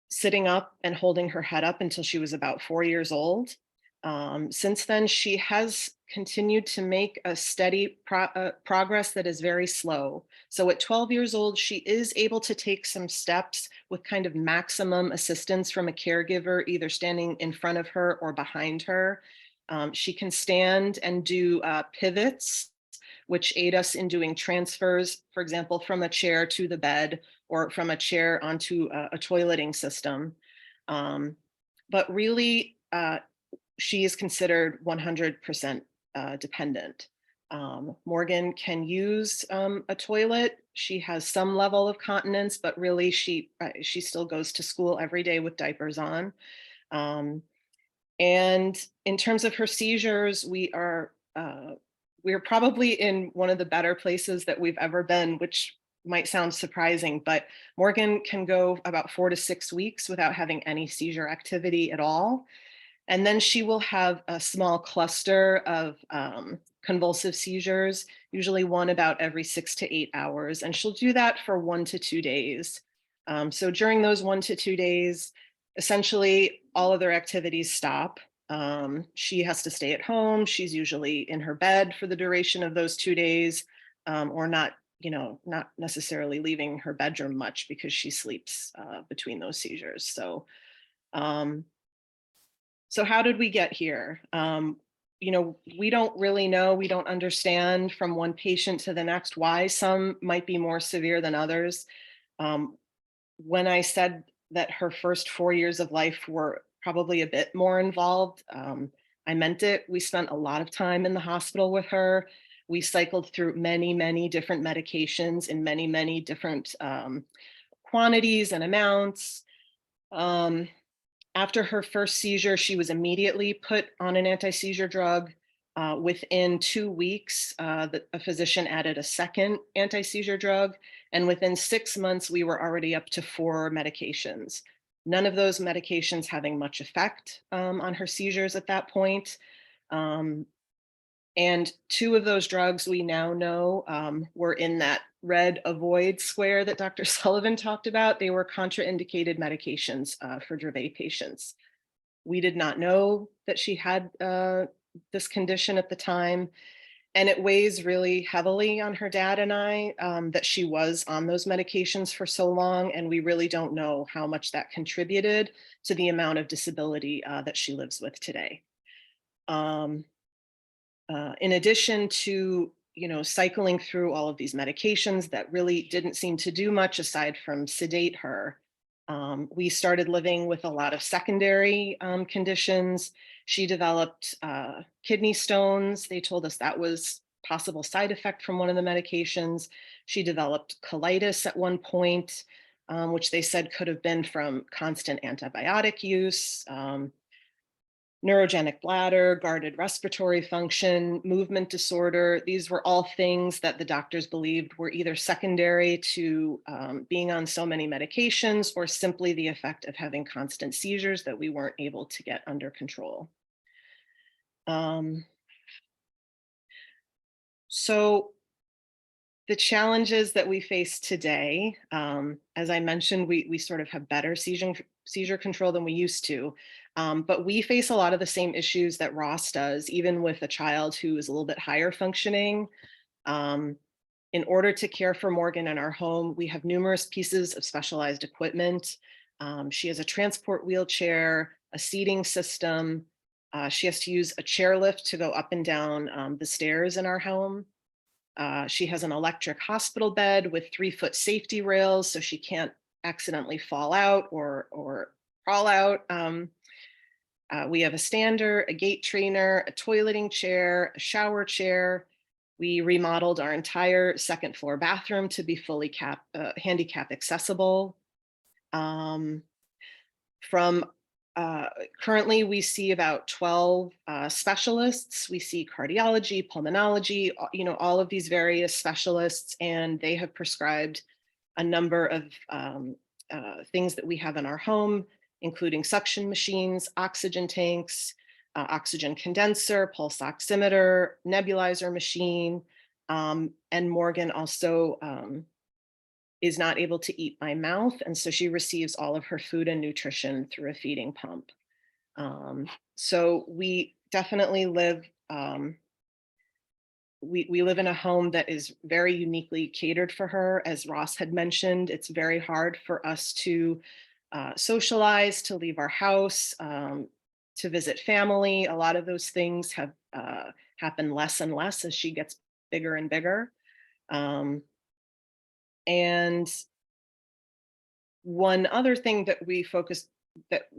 [SPEAKER 6] sitting up and holding her head up until she was about 4 years old. Since then, she has continued to make a steady progress that is very slow. So at 12 years old, she is able to take some steps with kind of maximum assistance from a caregiver, either standing in front of her or behind her. She can stand and do pivots, which aid us in doing transfers, for example, from a chair to the bed or from a chair onto a toileting system. But really, she is considered 100% dependent. Morgan can use a toilet. She has some level of continence, but really she still goes to school every day with diapers on. And in terms of her seizures, we're probably in one of the better places that we've ever been, which might sound surprising, but Morgan can go about 4 to 6 weeks without having any seizure activity at all. And then she will have a small cluster of convulsive seizures, usually one about every 6 to 8 hours. And she'll do that for 1 to 2 days. So during those 1 to 2 days, essentially all other activities stop. She has to stay at home. She's usually in her bed for the duration of those 2 days, or not necessarily leaving her bedroom much because she sleeps between those seizures. So how did we get here? We don't really know. We don't understand from one patient to the next why some might be more severe than others. When I said that her first 4 years of life were probably a bit more involved, I meant it. We spent a lot of time in the hospital with her. We cycled through many, many different medications in many, many different quantities and amounts. After her first seizure, she was immediately put on an anti-seizure drug. Within 2 weeks, a physician added a second anti-seizure drug. And within 6 months, we were already up to 4 medications. None of those medications having much effect on her seizures at that point. And 2 of those drugs we now know were in that red avoid square that Dr. Sullivan talked about. They were contraindicated medications for Dravet patients. We did not know that she had this condition at the time. And it weighs really heavily on her dad and I that she was on those medications for so long. And we really don't know how much that contributed to the amount of disability that she lives with today. In addition to, cycling through all of these medications that really didn't seem to do much aside from sedate her, we started living with a lot of secondary conditions. She developed kidney stones. They told us that was a possible side effect from one of the medications. She developed colitis at one point, which they said could have been from constant antibiotic use. neurogenic bladder, guarded respiratory function, movement disorder. These were all things that the doctors believed were either secondary to being on so many medications or simply the effect of having constant seizures that we weren't able to get under control. So the challenges that we face today, as I mentioned, we sort of have better seizure control than we used to, but we face a lot of the same issues that Ross does, even with a child who is a little bit higher functioning. In order to care for Morgan in our home, we have numerous pieces of specialized equipment. She has a transport wheelchair, a seating system. She has to use a chairlift to go up and down the stairs in our home. She has an electric hospital bed with 3-foot safety rails so she can't accidentally fall out or crawl out. We have a stander, a gait trainer, a toileting chair, a shower chair. We remodeled our entire second floor bathroom to be fully handicap accessible. Currently, we see about 12 specialists. We see cardiology, pulmonology, all of these various specialists, and they have prescribed a number of things that we have in our home, including suction machines, oxygen tanks, oxygen condenser, pulse oximeter, nebulizer machine, and Morgan also is not able to eat by mouth, and so she receives all of her food and nutrition through a feeding pump. So we definitely live, we live in a home that is very uniquely catered for her. As Ross had mentioned, it's very hard for us to socialize, to leave our house, to visit family. A lot of those things have happened less and less as she gets bigger and bigger. And one other thing that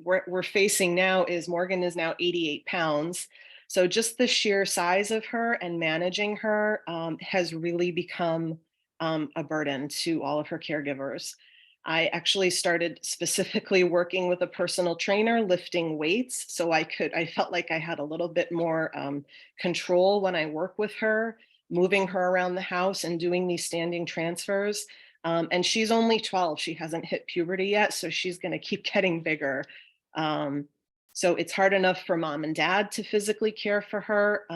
[SPEAKER 6] we're facing now is Morgan is now 88 pounds. So just the sheer size of her and managing her has really become a burden to all of her caregivers. I actually started specifically working with a personal trainer, lifting weights. So I felt like I had a little bit more control when I work with her, moving her around the house and doing these standing transfers. And she's only 12. She hasn't hit puberty yet, so she's going to keep getting bigger. So it's hard enough for mom and dad to physically care for her,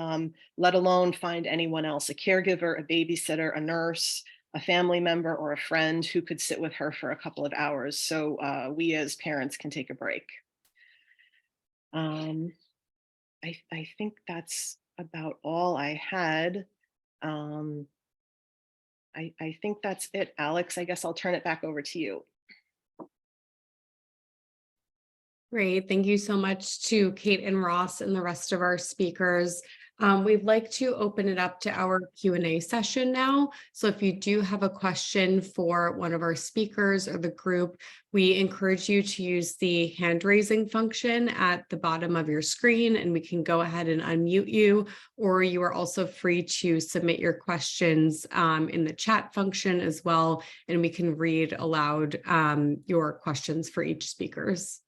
[SPEAKER 6] let alone find anyone else, a caregiver, a babysitter, a nurse, a family member, or a friend who could sit with her for a couple of hours. So we as parents can take a break. I think that's about all I had. I think that's it, Alex. I guess I'll turn it back over to you.
[SPEAKER 1] Great. Thank you so much to Kate and Ross and the rest of our speakers. We'd like to open it up to our Q&A session now. So if you do have a question for one of our speakers or the group, we encourage you to use the hand raising function at the bottom of your screen, and we can go ahead and unmute you, or you are also free to submit your questions in the chat function as well, and we can read aloud your questions for each speakers.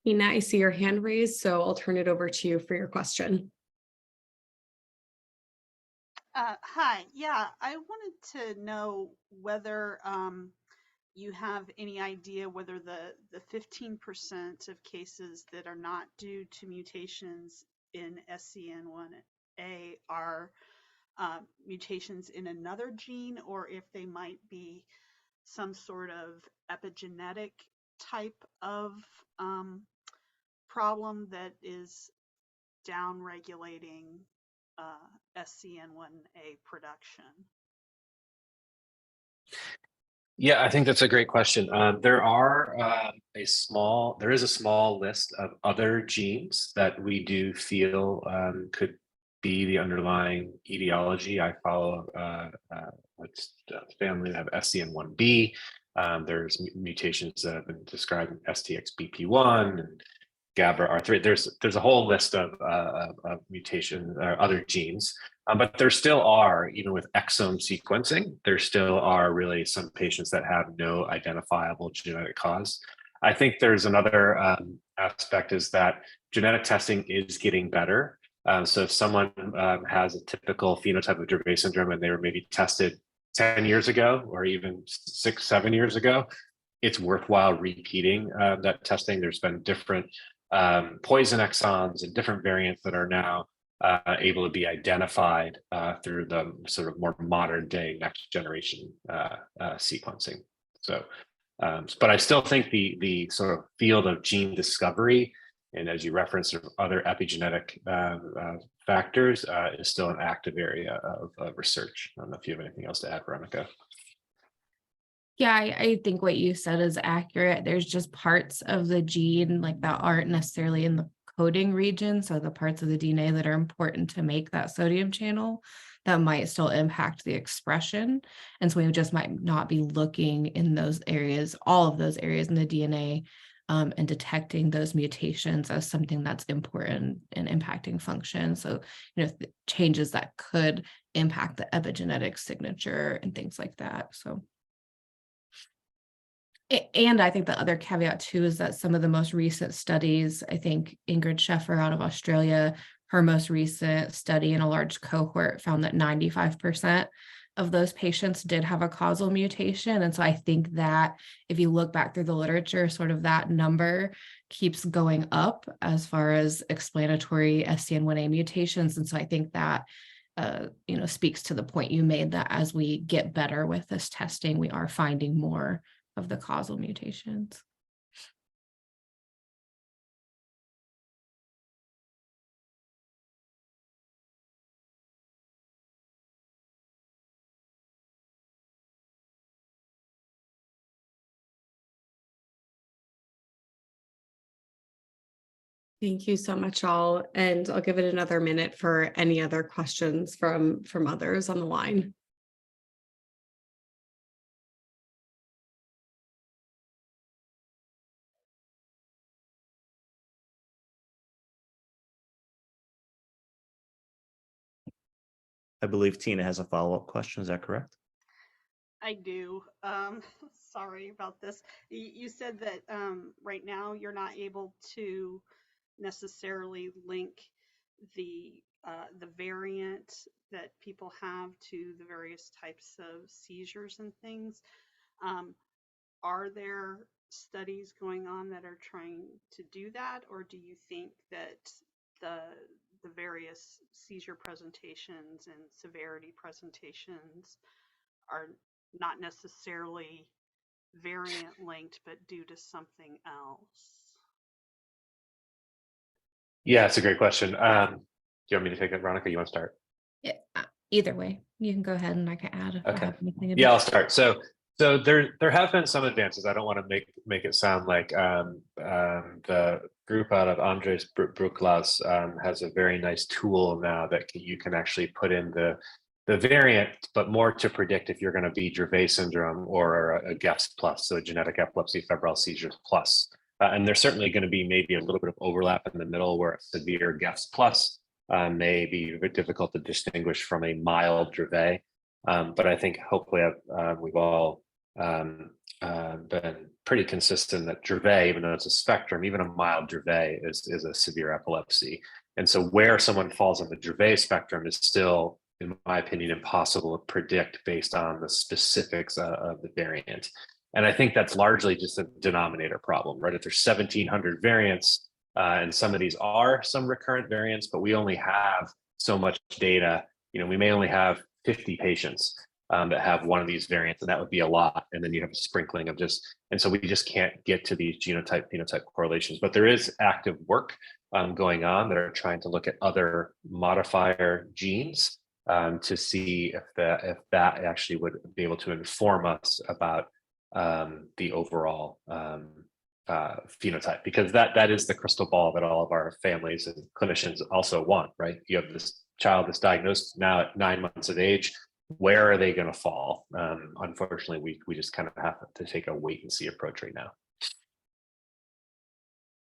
[SPEAKER 1] Ina, I see your hand raised, so I'll turn it over to you for your question.
[SPEAKER 7] Hi, yeah, I wanted to know whether you have any idea whether the 15% of cases that are not due to mutations in SCN1A are mutations in another gene, or if they might be some sort of epigenetic type of problem that is downregulating SCN1A production.
[SPEAKER 5] Yeah, I think that's a great question. There is a small list of other genes that we do feel could be the underlying etiology. I follow what's a family that have SCN1B. There's mutations that have been described in STXBP1 and GABA-R3. There's a whole list of mutation or other genes. But there still are, even with exome sequencing, there still are really some patients that have no identifiable genetic cause. I think there's another aspect is that genetic testing is getting better. So if someone has a typical phenotype of Dravet syndrome and they were maybe tested 10 years ago or even 6, 7 years ago, it's worthwhile repeating that testing. There's been different poison exons and different variants that are now able to be identified through the sort of more modern day next generation sequencing. So, but I still think the sort of field of gene discovery, and as you referenced, other epigenetic factors is still an active area of research. I don't know if you have anything else to add, Veronica.
[SPEAKER 3] Yeah, I think what you said is accurate. There's just parts of the gene like that aren't necessarily in the coding region. So the parts of the DNA that are important to make that sodium channel that might still impact the expression. And so we just might not be looking in those areas, all of those areas in the DNA, and detecting those mutations as something that's important in impacting function. So, changes that could impact the epigenetic signature and things like that. So. And I think the other caveat too is that some of the most recent studies, I think Ingrid Scheffer out of Australia, her most recent study in a large cohort found that 95% of those patients did have a causal mutation. And so I think that if you look back through the literature, sort of that number keeps going up as far as explanatory SCN1A mutations. And so I think that speaks to the point you made that as we get better with this testing, we are finding more of the causal mutations.
[SPEAKER 1] Thank you so much, all. And I'll give it another minute for any other questions from others on the line.
[SPEAKER 8] I believe Tina has a follow-up question. Is that correct?
[SPEAKER 7] I do. Sorry about this. You said that right now you're not able to necessarily link the variant that people have to the various types of seizures and things. Are there studies going on that are trying to do that, or do you think that the various seizure presentations and severity presentations are not necessarily variant linked, but due to something else?
[SPEAKER 5] Yeah, it's a great question. Do you want me to take it, Veronica? You want to start?
[SPEAKER 3] Yeah, either way, you can go ahead and I can add if I
[SPEAKER 5] Okay.
[SPEAKER 3] have anything.
[SPEAKER 5] Yeah, I'll start. So there have been some advances. I don't want to make it sound like the group out of Andres Brooklas has a very nice tool now that you can actually put in the variant, but more to predict if you're going to be Dravet syndrome or a GEFS plus, so a genetic epilepsy febrile seizures plus. And there's certainly going to be maybe a little bit of overlap in the middle where a severe GEFS plus may be difficult to distinguish from a mild Dravet. But I think hopefully we've all been pretty consistent that Dravet, even though it's a spectrum, even a mild Dravet is a severe epilepsy. And so where someone falls on the Dravet spectrum is still, in my opinion, impossible to predict based on the specifics of the variant. And I think that's largely just a denominator problem, right? If there's 1,700 variants, and some of these are some recurrent variants, but we only have so much data. We may only have 50 patients that have one of these variants, and that would be a lot. And then you have a sprinkling of and so we just can't get to these genotype phenotype correlations. But there is active work going on that are trying to look at other modifier genes to see if that actually would be able to inform us about the overall phenotype, because that is the crystal ball that all of our families and clinicians also want, right? You have this child that's diagnosed now at 9 months of age. Where are they going to fall? Unfortunately, we just kind of have to take a wait and see approach right now.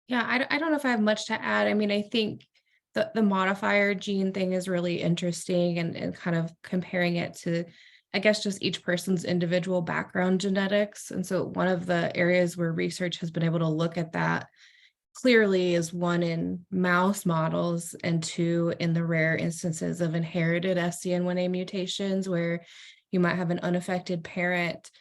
[SPEAKER 3] Yeah, I don't know if I have much to add. I mean, I think the modifier gene thing is really interesting, and kind of comparing it to, I guess, just each person's individual background genetics. And so one of the areas where research has been able to look at that clearly is one in mouse models, and two in the rare instances of inherited SCN1A mutations, where you might have an unaffected parent,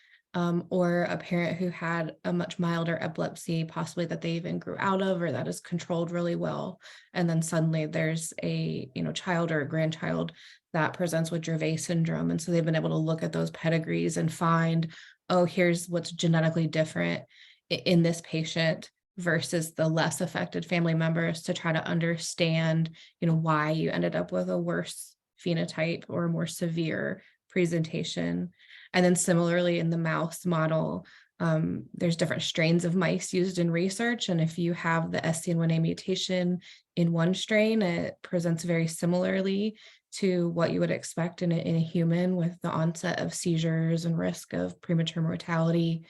[SPEAKER 3] or a parent who had a much milder epilepsy, possibly that they even grew out of, or that is controlled really well. And then suddenly there's a, child or a grandchild that presents with Dravet syndrome. And so they've been able to look at those pedigrees and find, oh, here's what's genetically different in this patient versus the less affected family members, to try to understand, why you ended up with a worse phenotype or a more severe presentation. And then similarly in the mouse model, there's different strains of mice used in research. And if you have the SCN1A mutation in one strain, it presents very similarly to what you would expect in a human, with the onset of seizures and risk of premature mortality.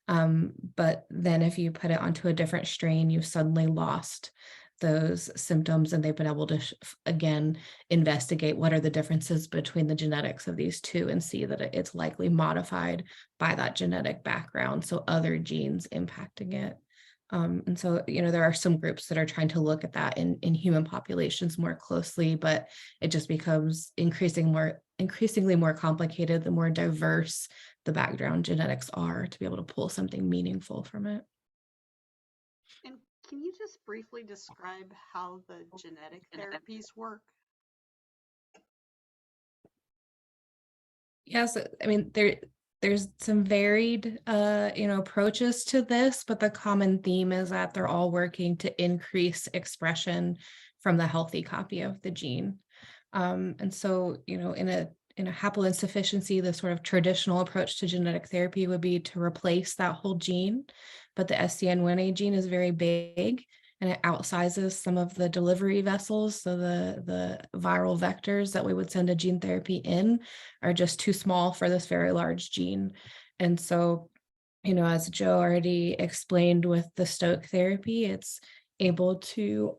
[SPEAKER 3] But then if you put it onto a different strain, you've suddenly lost those symptoms, and they've been able to again investigate what are the differences between the genetics of these two, and see that it's likely modified by that genetic background, so other genes impacting it. And so, there are some groups that are trying to look at that in human populations more closely, but it just becomes increasingly more complicated the more diverse the background genetics are, to be able to pull something meaningful from it.
[SPEAKER 7] And can you just briefly describe how the genetic therapies work?
[SPEAKER 3] Yes, I mean, there's some varied approaches to this, but the common theme is that they're all working to increase expression from the healthy copy of the gene. And so, in a haploinsufficiency, the sort of traditional approach to genetic therapy would be to replace that whole gene. But the SCN1A gene is very big, and it outsizes some of the delivery vessels. So the viral vectors that we would send a gene therapy in are just too small for this very large gene. And so, as Joe already explained with the Stoke therapy, it's able to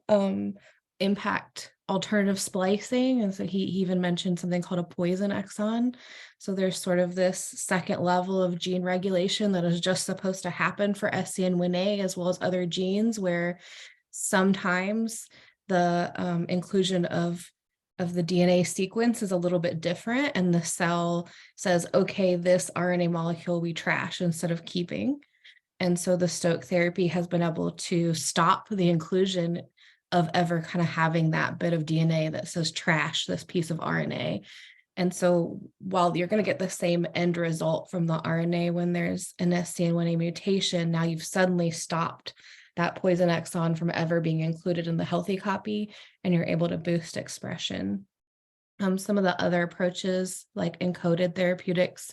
[SPEAKER 3] impact alternative splicing. And so he even mentioned something called a poison exon. So there's sort of this second level of gene regulation that is just supposed to happen for SCN1A as well as other genes, where sometimes the inclusion of the DNA sequence is a little bit different, and the cell says, okay, this RNA molecule we trash instead of keeping. And so the Stoke therapy has been able to stop the inclusion of ever kind of having that bit of DNA that says trash this piece of RNA. And so while you're going to get the same end result from the RNA when there's an SCN1A mutation, now you've suddenly stopped that poison exon from ever being included in the healthy copy, and you're able to boost expression. Some of the other approaches, like encoded therapeutics,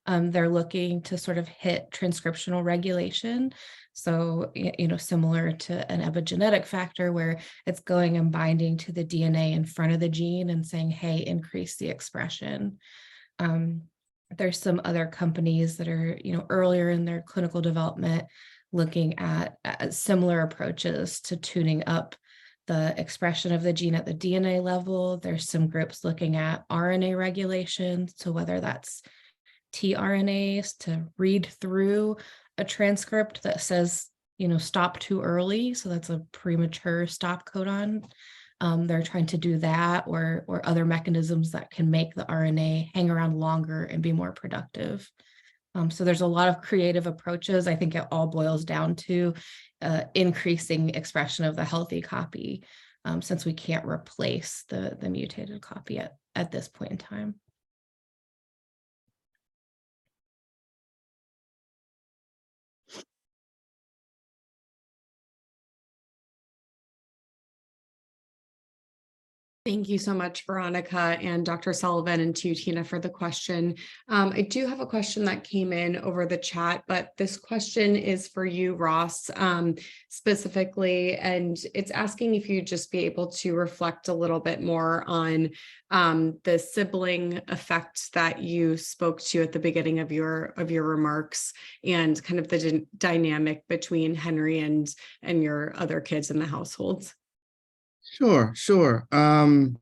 [SPEAKER 3] they're looking to sort of hit transcriptional regulation. So, similar to an epigenetic factor, where it's going and binding to the DNA in front of the gene and saying, hey, increase the expression. There's some other companies that are, earlier in their clinical development, looking at similar approaches to tuning up the expression of the gene at the DNA level. There's some groups looking at RNA regulation. So whether that's tRNAs to read through a transcript that says, stop too early. So that's a premature stop codon. They're trying to do that, or other mechanisms that can make the RNA hang around longer and be more productive. So there's a lot of creative approaches. I think it all boils down to increasing expression of the healthy copy, since we can't replace the mutated copy at this point in time.
[SPEAKER 1] Thank you so much, Veronica and Dr. Sullivan, and to you, Tina, for the question. I do have a question that came in over the chat, but this question is for you, Ross, specifically, and it's asking if you'd just be able to reflect a little bit more on the sibling effect that you spoke to at the beginning of your remarks, and kind of the dynamic between Henry and your other kids in the households.
[SPEAKER 4] Sure. Well,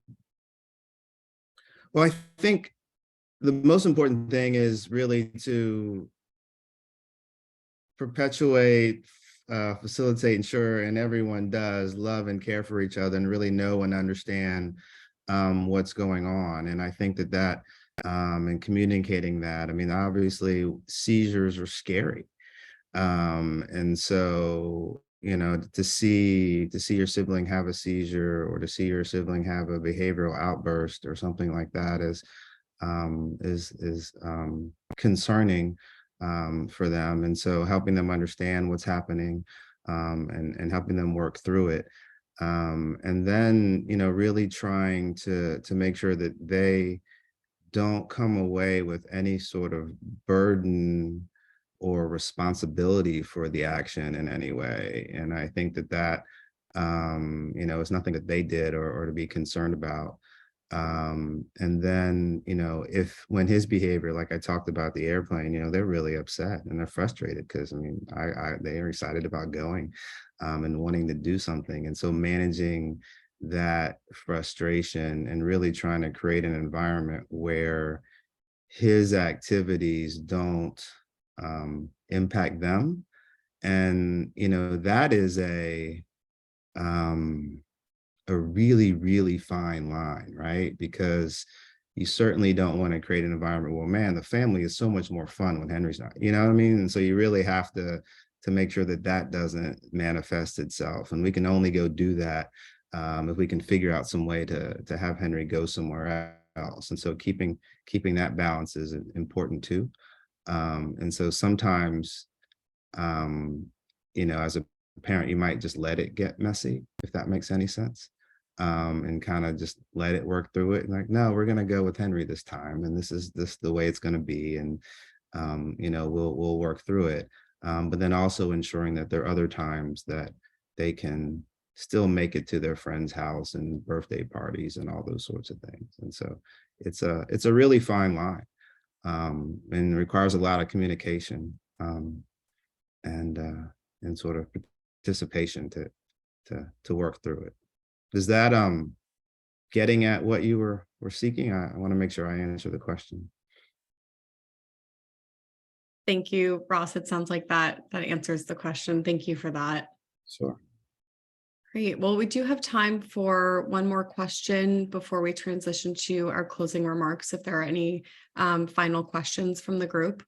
[SPEAKER 4] I think the most important thing is really to perpetuate, facilitate, ensure, and everyone does love and care for each other and really know and understand what's going on. And I think that and communicating that, I mean, obviously seizures are scary. And so, you know, to see your sibling have a seizure, or to see your sibling have a behavioral outburst or something like that is concerning for them. And so helping them understand what's happening, and helping them work through it. And then, you know, really trying to make sure that they don't come away with any sort of burden or responsibility for the action in any way. And I think that you know, is nothing that they did or to be concerned about. And then, you know, when his behavior, like I talked about the airplane, you know, they're really upset and they're frustrated because, I mean, they are excited about going and wanting to do something. And so managing that frustration and really trying to create an environment where his activities don't impact them. And, you know, that is a really, really fine line, right? Because you certainly don't want to create an environment where, man, the family is so much more fun when Henry's not, you know what I mean? And so you really have to make sure that doesn't manifest itself. And we can only go do that if we can figure out some way to have Henry go somewhere else. And so keeping that balance is important too. And so sometimes, you know, as a parent, you might just let it get messy, if that makes any sense, and kind of just let it work through it. Like, no, we're going to go with Henry this time, and this is the way it's going to be, and you know, we'll work through it. But then also ensuring that there are other times that they can still make it to their friend's house and birthday parties and all those sorts of things. And so it's a really fine line, and requires a lot of communication, and sort of participation to work through it. Is that getting at what you were seeking? I want to make sure I answer the question.
[SPEAKER 1] Thank you, Ross. It sounds like that answers the question. Thank you for that.
[SPEAKER 4] Sure.
[SPEAKER 1] Great. Well, we do have time for one more question before we transition to our closing remarks, if there are any final questions from the group.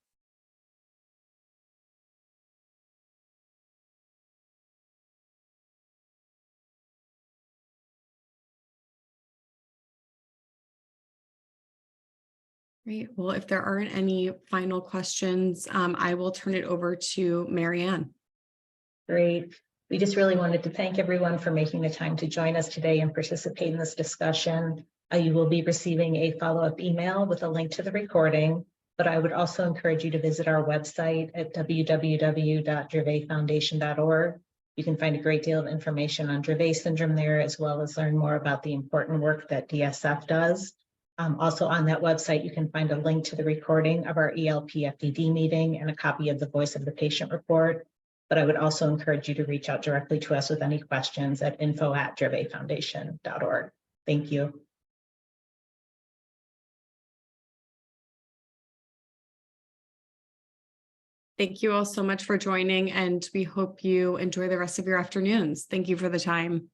[SPEAKER 1] Great. Well, if there aren't any final questions, I will turn it over to Mary Ann.
[SPEAKER 2] Great. We just really wanted to thank everyone for making the time to join us today and participate in this discussion. You will be receiving a follow-up email with a link to the recording, but I would also encourage you to visit our website at www.dravetfoundation.org. You can find a great deal of information on Dravet syndrome there, as well as learn more about the important work that DSF does. Also on that website, you can find a link to the recording of our ELP FDD meeting and a copy of the Voice of the Patient report. But I would also encourage you to reach out directly to us with any questions at info@dravetfoundation.org. Thank you.
[SPEAKER 1] Thank you all so much for joining, and we hope you enjoy the rest of your afternoons. Thank you for the time.